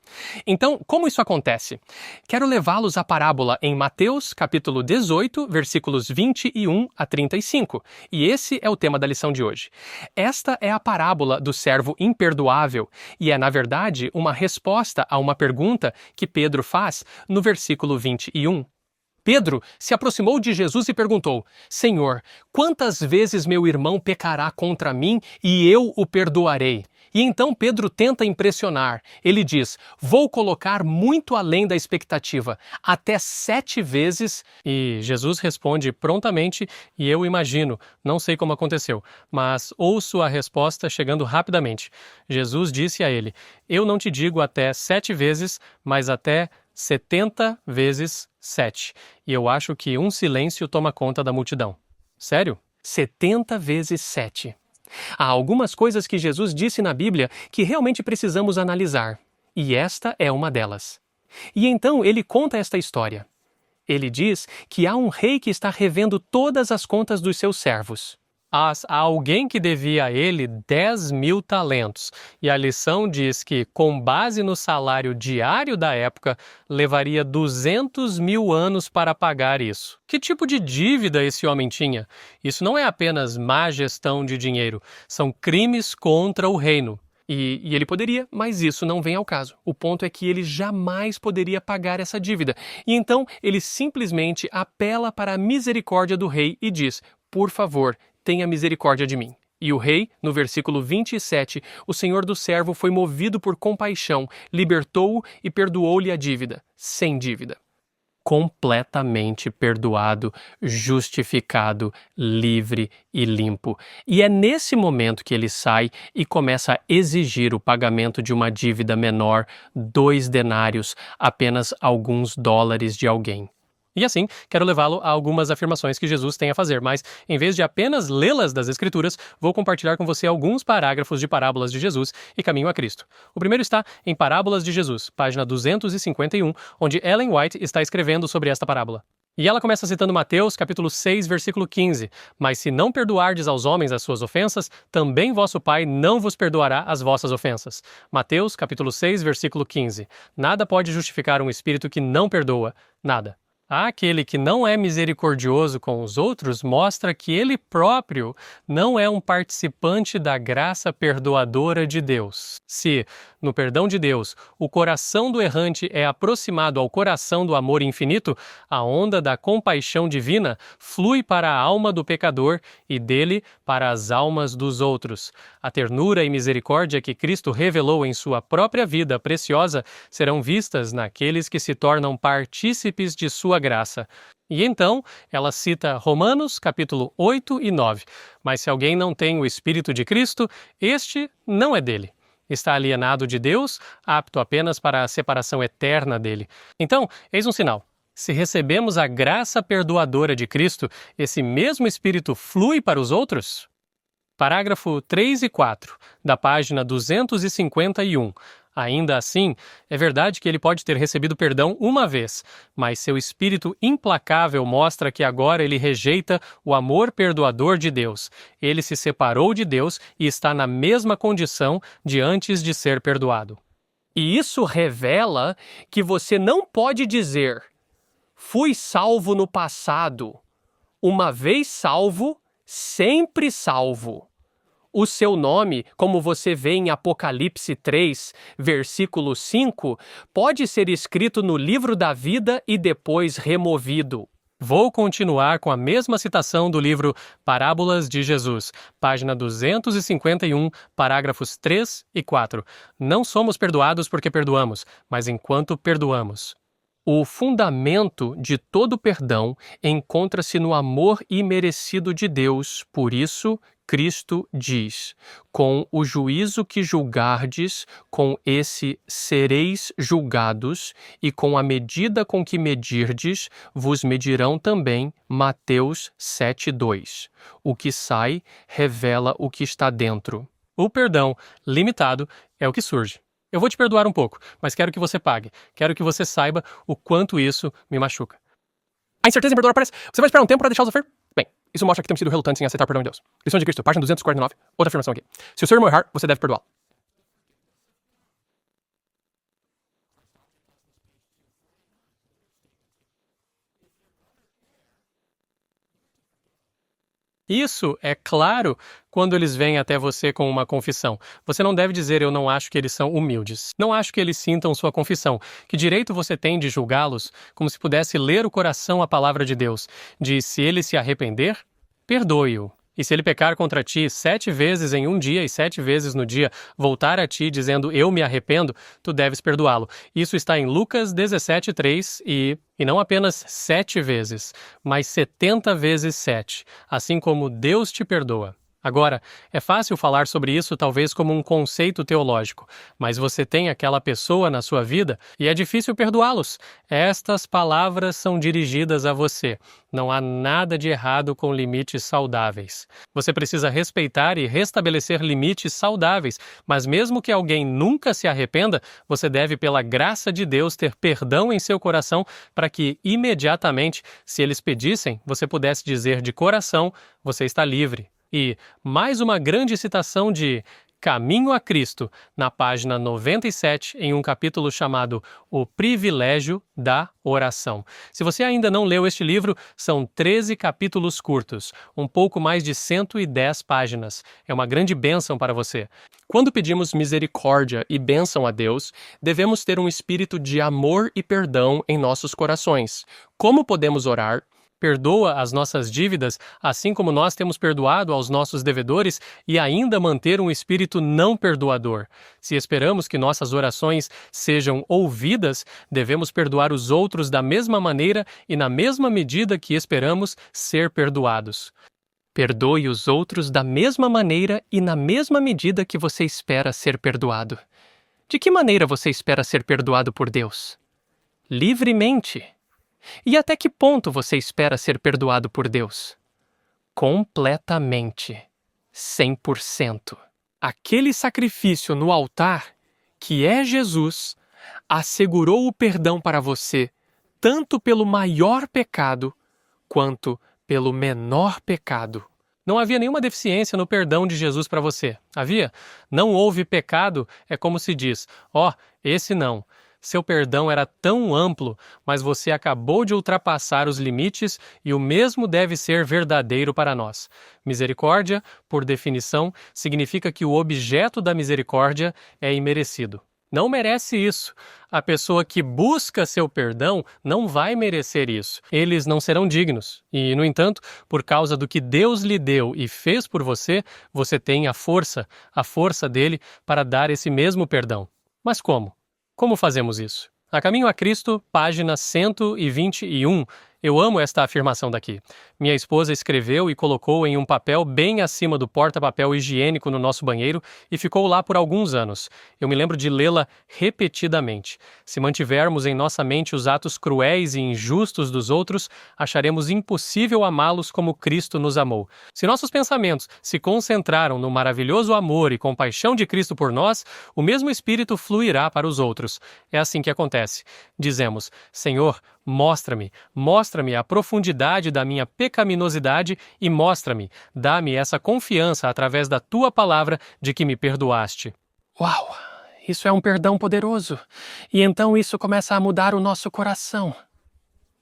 I: Então, como isso acontece? Quero levá-los à parábola em Mateus, capítulo 18, versículos 21 a 35. E esse é o tema da lição de hoje. Esta é a parábola do servo imperdoável e é, na verdade, uma resposta a uma pergunta que Pedro faz no versículo 21. Pedro se aproximou de Jesus e perguntou: Senhor, quantas vezes meu irmão pecará contra mim e eu o perdoarei? E então Pedro tenta impressionar. Ele diz: vou colocar muito além da expectativa, até 7 vezes. E Jesus responde prontamente, e eu imagino, não sei como aconteceu, mas ouço a resposta chegando rapidamente. Jesus disse a ele: eu não te digo até 7 vezes, mas até 70 vezes 7. E eu acho que um silêncio toma conta da multidão. Sério? 70 vezes 7. Há algumas coisas que Jesus disse na Bíblia que realmente precisamos analisar. E esta é uma delas. E então ele conta esta história. Ele diz que há um rei que está revendo todas as contas dos seus servos. Há alguém que devia a ele 10.000 talentos, e a lição diz que, com base no salário diário da época, levaria 200.000 anos para pagar isso. Que tipo de dívida esse homem tinha? Isso não é apenas má gestão de dinheiro, são crimes contra o reino. E ele poderia, mas isso não vem ao caso. O ponto é que ele jamais poderia pagar essa dívida. E então ele simplesmente apela para a misericórdia do rei e diz: por favor, tenha misericórdia de mim. E o rei, no versículo 27, o senhor do servo foi movido por compaixão, libertou-o e perdoou-lhe a dívida, sem dívida. Completamente perdoado, justificado, livre e limpo. E é nesse momento que ele sai e começa a exigir o pagamento de uma dívida menor, 2 denários, apenas alguns dólares de alguém. E assim, quero levá-lo a algumas afirmações que Jesus tem a fazer, mas em vez de apenas lê-las das Escrituras, vou compartilhar com você alguns parágrafos de parábolas de Jesus e caminho a Cristo. O primeiro está em Parábolas de Jesus, página 251, onde Ellen White está escrevendo sobre esta parábola. E ela começa citando Mateus, capítulo 6, versículo 15. Mas se não perdoardes aos homens as suas ofensas, também vosso Pai não vos perdoará as vossas ofensas. Mateus, capítulo 6, versículo 15. Nada pode justificar um espírito que não perdoa. Nada. Aquele que não é misericordioso com os outros mostra que ele próprio não é um participante da graça perdoadora de Deus. Se, no perdão de Deus, o coração do errante é aproximado ao coração do amor infinito, a onda da compaixão divina flui para a alma do pecador e dele para as almas dos outros. A ternura e misericórdia que Cristo revelou em sua própria vida preciosa serão vistas naqueles que se tornam partícipes de sua graça. E então, ela cita Romanos, capítulo 8 e 9. Mas se alguém não tem o Espírito de Cristo, este não é dele. Está alienado de Deus, apto apenas para a separação eterna dele. Então, eis um sinal. Se recebemos a graça perdoadora de Cristo, esse mesmo Espírito flui para os outros? Parágrafo 3 e 4, da página 251. Ainda assim, é verdade que ele pode ter recebido perdão uma vez, mas seu espírito implacável mostra que agora ele rejeita o amor perdoador de Deus. Ele se separou de Deus e está na mesma condição de antes de ser perdoado. E isso revela que você não pode dizer: fui salvo no passado. Uma vez salvo, sempre salvo. O seu nome, como você vê em Apocalipse 3, versículo 5, pode ser escrito no livro da vida e depois removido. Vou continuar com a mesma citação do livro Parábolas de Jesus, página 251, parágrafos 3 e 4. Não somos perdoados porque perdoamos, mas enquanto perdoamos. O fundamento de todo perdão encontra-se no amor imerecido de Deus, por isso Cristo diz: com o juízo que julgardes, com esse sereis julgados, e com a medida com que medirdes, vos medirão também. Mateus 7:2. O que sai revela o que está dentro. O perdão limitado é o que surge. Eu vou te perdoar um pouco, mas quero que você pague. Quero que você saiba o quanto isso me machuca. A incerteza em perdoar parece... Você vai esperar um tempo para deixá-lo sofrer? Bem, isso mostra que temos sido relutantes em aceitar o perdão de Deus. Lição de Cristo, página 249. Outra afirmação aqui. Se o seu irmão errar, você deve perdoá-lo. Isso é claro quando eles vêm até você com uma confissão. Você não deve dizer: eu não acho que eles são humildes. Não acho que eles sintam sua confissão. Que direito você tem de julgá-los como se pudesse ler o coração a palavra de Deus? De se ele se arrepender, perdoe-o. E se ele pecar contra ti 7 vezes em um dia e 7 vezes no dia, voltar a ti dizendo: eu me arrependo, tu deves perdoá-lo. Isso está em Lucas 17:3 e não apenas 7 vezes, mas 70 vezes 7, assim como Deus te perdoa. Agora, é fácil falar sobre isso talvez como um conceito teológico, mas você tem aquela pessoa na sua vida e é difícil perdoá-los. Estas palavras são dirigidas a você. Não há nada de errado com limites saudáveis. Você precisa respeitar e restabelecer limites saudáveis, mas mesmo que alguém nunca se arrependa, você deve, pela graça de Deus, ter perdão em seu coração para que, imediatamente, se eles pedissem, você pudesse dizer de coração: você está livre. E mais uma grande citação de Caminho a Cristo, na página 97, em um capítulo chamado O Privilégio da Oração. Se você ainda não leu este livro, são 13 capítulos curtos, um pouco mais de 110 páginas. É uma grande bênção para você. Quando pedimos misericórdia e bênção a Deus, devemos ter um espírito de amor e perdão em nossos corações. Como podemos orar? Perdoa as nossas dívidas, assim como nós temos perdoado aos nossos devedores, e ainda manter um espírito não perdoador. Se esperamos que nossas orações sejam ouvidas, devemos perdoar os outros da mesma maneira e na mesma medida que esperamos ser perdoados. Perdoe os outros da mesma maneira e na mesma medida que você espera ser perdoado. De que maneira você espera ser perdoado por Deus? Livremente. E até que ponto você espera ser perdoado por Deus? Completamente. 100%. Aquele sacrifício no altar, que é Jesus, assegurou o perdão para você, tanto pelo maior pecado, quanto pelo menor pecado. Não havia nenhuma deficiência no perdão de Jesus para você. Havia? Não houve pecado, é como se diz, esse não. Seu perdão era tão amplo, mas você acabou de ultrapassar os limites e o mesmo deve ser verdadeiro para nós. Misericórdia, por definição, significa que o objeto da misericórdia é imerecido. Não merece isso. A pessoa que busca seu perdão não vai merecer isso. Eles não serão dignos. E, no entanto, por causa do que Deus lhe deu e fez por você, você tem a força dele para dar esse mesmo perdão. Mas como? Como fazemos isso? A Caminho a Cristo, página 121. Eu amo esta afirmação daqui. Minha esposa escreveu e colocou em um papel bem acima do porta-papel higiênico no nosso banheiro e ficou lá por alguns anos. Eu me lembro de lê-la repetidamente. Se mantivermos em nossa mente os atos cruéis e injustos dos outros, acharemos impossível amá-los como Cristo nos amou. Se nossos pensamentos se concentraram no maravilhoso amor e compaixão de Cristo por nós, o mesmo Espírito fluirá para os outros. É assim que acontece. Dizemos, Senhor, mostra-me a profundidade da minha pecaminosidade e mostra-me, dá-me essa confiança através da Tua palavra de que me perdoaste. Uau! Isso é um perdão poderoso. E então isso começa a mudar o nosso coração.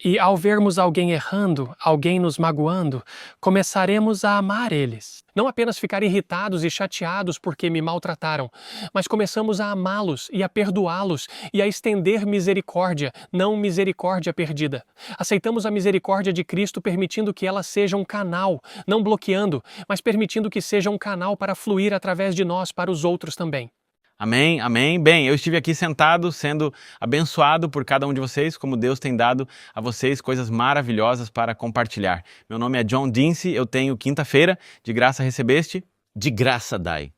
I: E ao vermos alguém errando, alguém nos magoando, começaremos a amar eles. Não apenas ficar irritados e chateados porque me maltrataram, mas começamos a amá-los e a perdoá-los e a estender misericórdia, não misericórdia perdida. Aceitamos a misericórdia de Cristo permitindo que ela seja um canal, não bloqueando, mas permitindo que seja um canal para fluir através de nós para os outros também.
F: Amém, amém. Bem, eu estive aqui sentado, sendo abençoado por cada um de vocês, como Deus tem dado a vocês coisas maravilhosas para compartilhar. Meu nome é John Dincy, eu tenho quinta-feira, de graça recebeste?
J: De graça dai.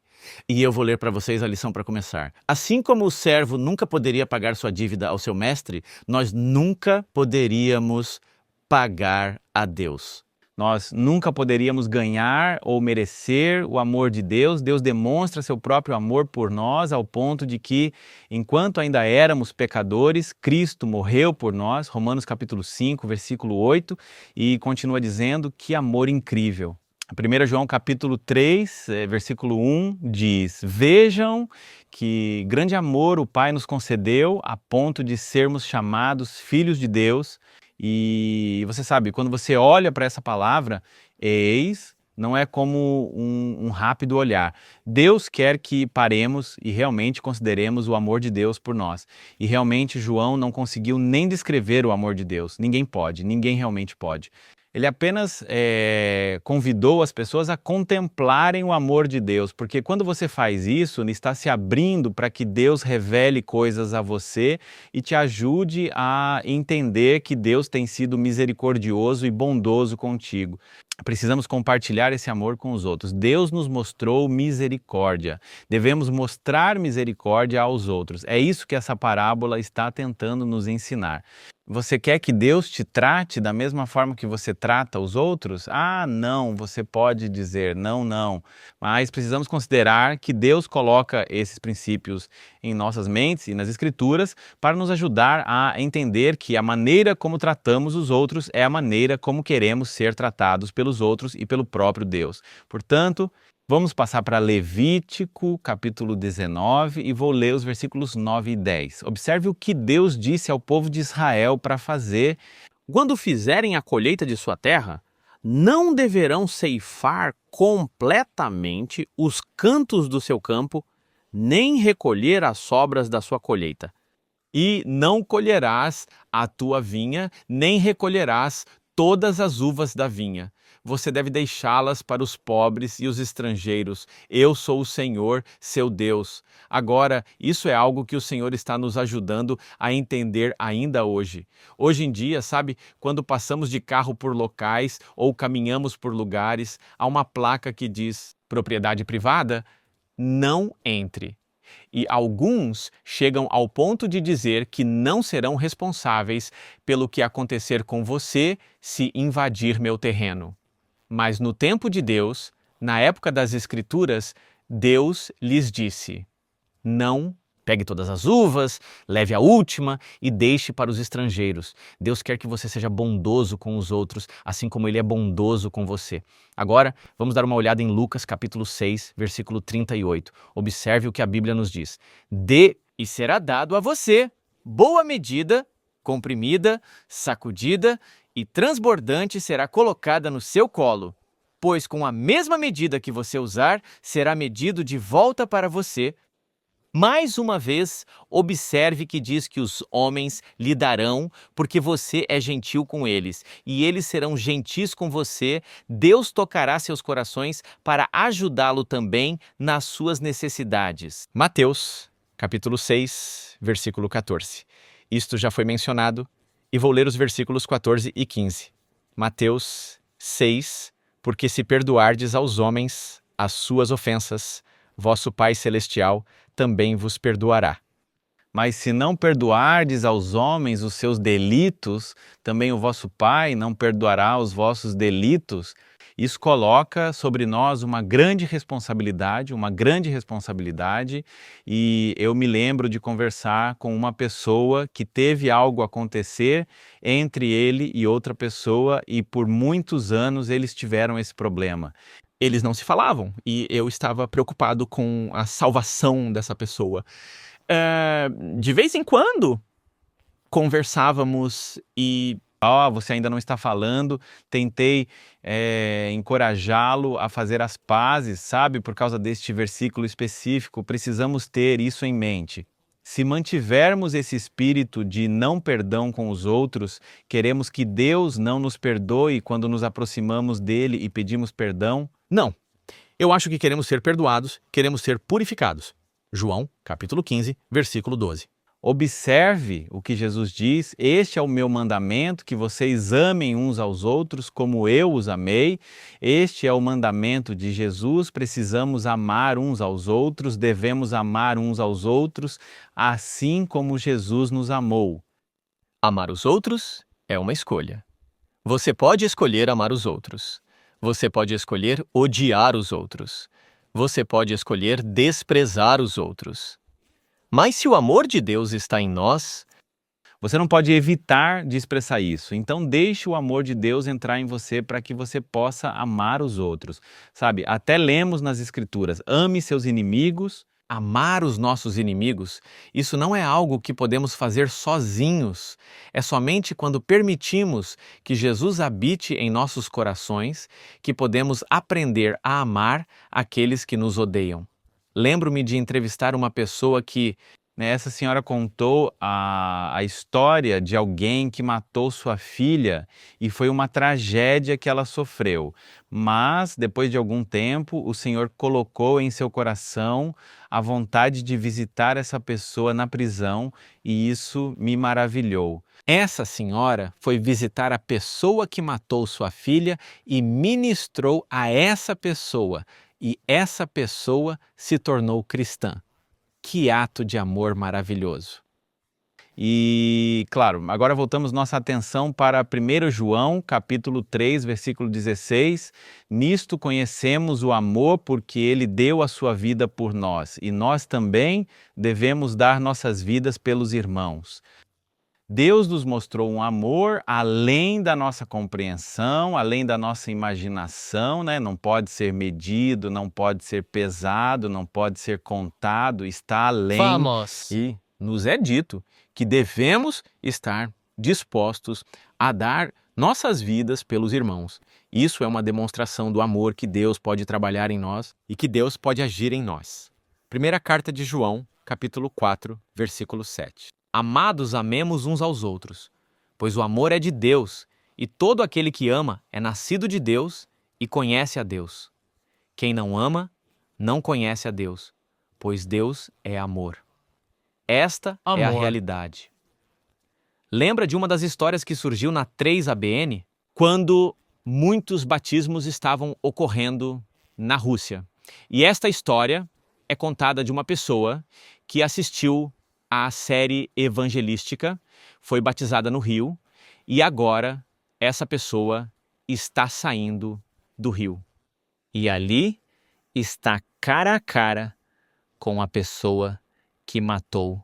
J: E eu vou ler para vocês a lição para começar. Assim como o servo nunca poderia pagar sua dívida ao seu mestre, nós nunca poderíamos pagar a Deus.
F: Nós nunca poderíamos ganhar ou merecer o amor de Deus. Deus demonstra seu próprio amor por nós ao ponto de que, enquanto ainda éramos pecadores, Cristo morreu por nós. Romanos capítulo 5, versículo 8, e continua dizendo que amor incrível. 1 João capítulo 3, versículo 1 diz: Vejam que grande amor o Pai nos concedeu a ponto de sermos chamados filhos de Deus. E você sabe, quando você olha para essa palavra, eis, não é como um rápido olhar. Deus quer que paremos e realmente consideremos o amor de Deus por nós. E realmente João não conseguiu nem descrever o amor de Deus. Ninguém pode, ninguém realmente pode. Ele apenas convidou as pessoas a contemplarem o amor de Deus, porque quando você faz isso, ele está se abrindo para que Deus revele coisas a você e te ajude a entender que Deus tem sido misericordioso e bondoso contigo. Precisamos compartilhar esse amor com os outros. Deus nos mostrou misericórdia. Devemos mostrar misericórdia aos outros. É isso que essa parábola está tentando nos ensinar. Você quer que Deus te trate da mesma forma que você trata os outros? Ah, não, você pode dizer não. Mas precisamos considerar que Deus coloca esses princípios em nossas mentes e nas Escrituras para nos ajudar a entender que a maneira como tratamos os outros é a maneira como queremos ser tratados pelos outros e pelo próprio Deus. Portanto, vamos passar para Levítico, capítulo 19, e vou ler os versículos 9 e 10. Observe o que Deus disse ao povo de Israel para fazer.
J: Quando fizerem a colheita de sua terra, não deverão ceifar completamente os cantos do seu campo, nem recolher as sobras da sua colheita.
F: E não colherás a tua vinha, nem recolherás todas as uvas da vinha. Você deve deixá-las para os pobres e os estrangeiros. Eu sou o Senhor, seu Deus. Agora, isso é algo que o Senhor está nos ajudando a entender ainda hoje. Hoje em dia, sabe, quando passamos de carro por locais ou caminhamos por lugares, há uma placa que diz: propriedade privada, não entre. E alguns chegam ao ponto de dizer que não serão responsáveis pelo que acontecer com você se invadir meu terreno. Mas no tempo de Deus, na época das Escrituras, Deus lhes disse: não pegue todas as uvas, leve a última e deixe para os estrangeiros. Deus quer que você seja bondoso com os outros, assim como Ele é bondoso com você. Agora, vamos dar uma olhada em Lucas capítulo 6, versículo 38. Observe o que a Bíblia nos diz. Dê e será dado a você boa medida, comprimida, sacudida e transbordante será colocada no seu colo. Pois com a mesma medida que você usar, será medido de volta para você. Mais uma vez, observe que diz que os homens lhe darão, porque você é gentil com eles, e eles serão gentis com você. Deus tocará seus corações para ajudá-lo também nas suas necessidades. Mateus, capítulo 6, versículo 14. Isto já foi mencionado, e vou ler os versículos 14 e 15. Mateus 6, porque se perdoardes aos homens as suas ofensas, vosso Pai Celestial também vos perdoará. Mas se não perdoardes aos homens os seus delitos, também o vosso Pai não perdoará os vossos delitos. Isso coloca sobre nós uma grande responsabilidade, e eu me lembro de conversar com uma pessoa que teve algo acontecer entre ele e outra pessoa e por muitos anos eles tiveram esse problema. Eles não se falavam e eu estava preocupado com a salvação dessa pessoa. De vez em quando, conversávamos e... você ainda não está falando. Tentei encorajá-lo a fazer as pazes, sabe? Por causa deste versículo específico, precisamos ter isso em mente. Se mantivermos esse espírito de não perdão com os outros, queremos que Deus não nos perdoe quando nos aproximamos dele e pedimos perdão? Não. Eu acho que queremos ser perdoados, queremos ser purificados. João, capítulo 15, versículo 12. Observe o que Jesus diz: este é o meu mandamento, que vocês amem uns aos outros como eu os amei. Este é o mandamento de Jesus, precisamos amar uns aos outros, devemos amar uns aos outros, assim como Jesus nos amou. Amar os outros é uma escolha. Você pode escolher amar os outros. Você pode escolher odiar os outros. Você pode escolher desprezar os outros. Mas se o amor de Deus está em nós, você não pode evitar de expressar isso. Então deixe o amor de Deus entrar em você para que você possa amar os outros. Sabe, até lemos nas Escrituras: ame seus inimigos. Amar os nossos inimigos, isso não é algo que podemos fazer sozinhos. É somente quando permitimos que Jesus habite em nossos corações que podemos aprender a amar aqueles que nos odeiam. Lembro-me de entrevistar uma pessoa que, essa senhora contou a história de alguém que matou sua filha e foi uma tragédia que ela sofreu. Mas, depois de algum tempo, o Senhor colocou em seu coração a vontade de visitar essa pessoa na prisão e isso me maravilhou. Essa senhora foi visitar a pessoa que matou sua filha e ministrou a essa pessoa. E essa pessoa se tornou cristã. Que ato de amor maravilhoso! E, claro, agora voltamos nossa atenção para 1 João, capítulo 3, versículo 16. Nisto conhecemos o amor porque ele deu a sua vida por nós, e nós também devemos dar nossas vidas pelos irmãos. Deus nos mostrou um amor além da nossa compreensão, além da nossa imaginação, né? Não pode ser medido, não pode ser pesado, não pode ser contado, está além.
H: Vamos!
F: E nos é dito que devemos estar dispostos a dar nossas vidas pelos irmãos. Isso é uma demonstração do amor que Deus pode trabalhar em nós e que Deus pode agir em nós. Primeira carta de João, capítulo 4, versículo 7. Amados, amemos uns aos outros, pois o amor é de Deus, e todo aquele que ama é nascido de Deus e conhece a Deus. Quem não ama, não conhece a Deus, pois Deus é amor. Esta é a realidade. Lembra de uma das histórias que surgiu na 3ABN? Quando muitos batismos estavam ocorrendo na Rússia. E esta história é contada de uma pessoa que assistiu à série evangelística, foi batizada no rio e agora essa pessoa está saindo do rio. E ali está cara a cara com a pessoa que matou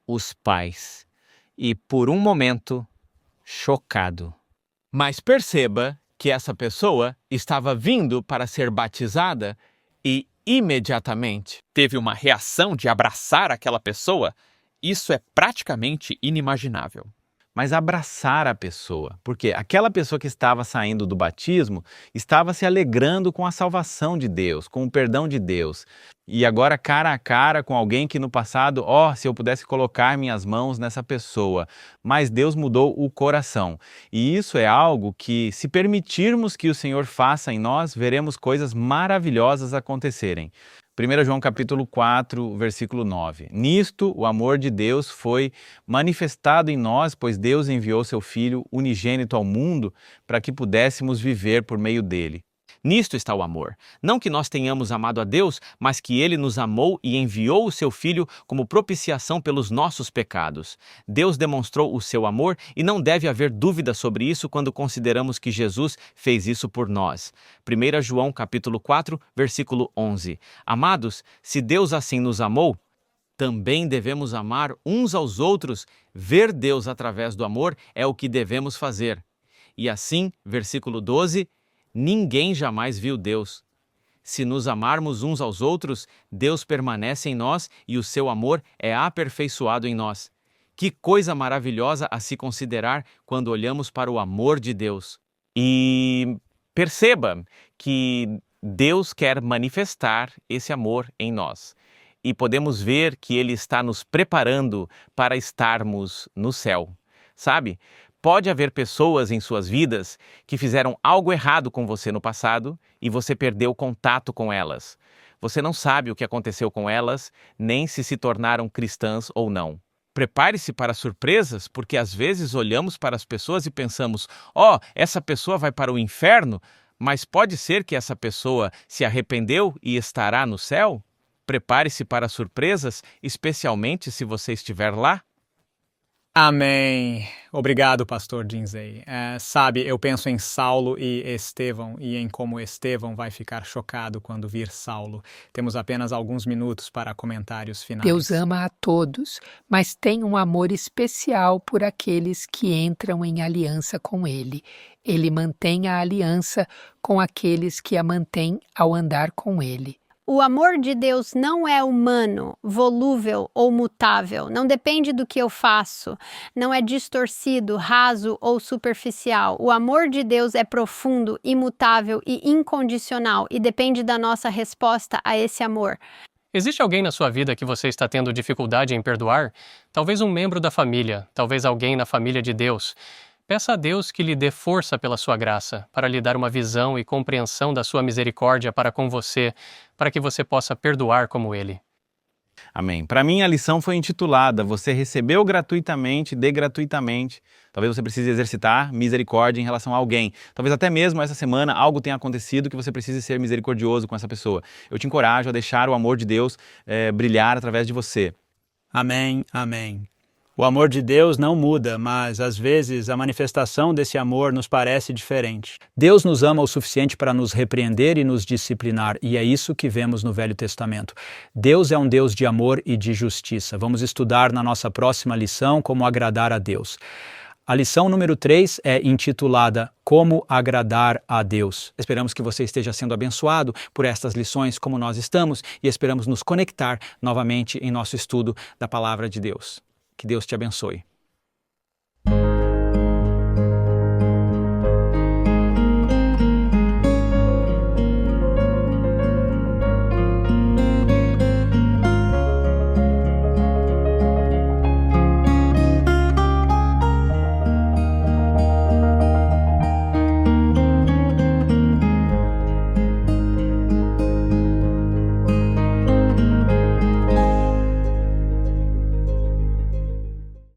F: os pais. E por um momento, chocado. Mas perceba que essa pessoa estava vindo para ser batizada e imediatamente teve uma reação de abraçar aquela pessoa. Isso é praticamente inimaginável. Mas abraçar a pessoa, porque aquela pessoa que estava saindo do batismo estava se alegrando com a salvação de Deus, com o perdão de Deus. E agora cara a cara com alguém que no passado, se eu pudesse colocar minhas mãos nessa pessoa. Mas Deus mudou o coração. E isso é algo que, se permitirmos que o Senhor faça em nós, veremos coisas maravilhosas acontecerem. 1 João capítulo 4, versículo 9. Nisto o amor de Deus foi manifestado em nós, pois Deus enviou seu Filho unigênito ao mundo para que pudéssemos viver por meio dele. Nisto está o amor. Não que nós tenhamos amado a Deus, mas que Ele nos amou e enviou o seu Filho como propiciação pelos nossos pecados. Deus demonstrou o seu amor e não deve haver dúvida sobre isso quando consideramos que Jesus fez isso por nós. 1 João capítulo 4, versículo 11. Amados, se Deus assim nos amou, também devemos amar uns aos outros. Ver Deus através do amor é o que devemos fazer. E assim, versículo 12, ninguém jamais viu Deus. Se nos amarmos uns aos outros, Deus permanece em nós e o seu amor é aperfeiçoado em nós. Que coisa maravilhosa a se considerar quando olhamos para o amor de Deus. E perceba que Deus quer manifestar esse amor em nós. E podemos ver que Ele está nos preparando para estarmos no céu. Sabe? Pode haver pessoas em suas vidas que fizeram algo errado com você no passado e você perdeu contato com elas. Você não sabe o que aconteceu com elas, nem se tornaram cristãs ou não. Prepare-se para surpresas, porque às vezes olhamos para as pessoas e pensamos, essa pessoa vai para o inferno, mas pode ser que essa pessoa se arrependeu e estará no céu? Prepare-se para surpresas, especialmente se você estiver lá.
E: Amém. Obrigado, pastor Lindsay. Sabe, eu penso em Saulo e Estevão e em como Estevão vai ficar chocado quando vir Saulo. Temos apenas alguns minutos para comentários finais.
B: Deus ama a todos, mas tem um amor especial por aqueles que entram em aliança com Ele. Ele mantém a aliança com aqueles que a mantêm ao andar com Ele.
C: O amor de Deus não é humano, volúvel ou mutável, não depende do que eu faço, não é distorcido, raso ou superficial. O amor de Deus é profundo, imutável e incondicional e depende da nossa resposta a esse amor.
I: Existe alguém na sua vida que você está tendo dificuldade em perdoar? Talvez um membro da família, talvez alguém na família de Deus. Peça a Deus que lhe dê força pela sua graça, para lhe dar uma visão e compreensão da sua misericórdia para com você, para que você possa perdoar como Ele.
F: Amém. Para mim, a lição foi intitulada Você recebeu gratuitamente, dê gratuitamente. Talvez você precise exercitar misericórdia em relação a alguém. Talvez até mesmo essa semana algo tenha acontecido que você precise ser misericordioso com essa pessoa. Eu te encorajo a deixar o amor de Deus brilhar através de você.
A: Amém, amém. O amor de Deus não muda, mas às vezes a manifestação desse amor nos parece diferente. Deus nos ama o suficiente para nos repreender e nos disciplinar, e é isso que vemos no Velho Testamento. Deus é um Deus de amor e de justiça. Vamos estudar na nossa próxima lição como agradar a Deus. A lição número 3 é intitulada Como agradar a Deus. Esperamos que você esteja sendo abençoado por estas lições como nós estamos e esperamos nos conectar novamente em nosso estudo da Palavra de Deus. Que Deus te abençoe.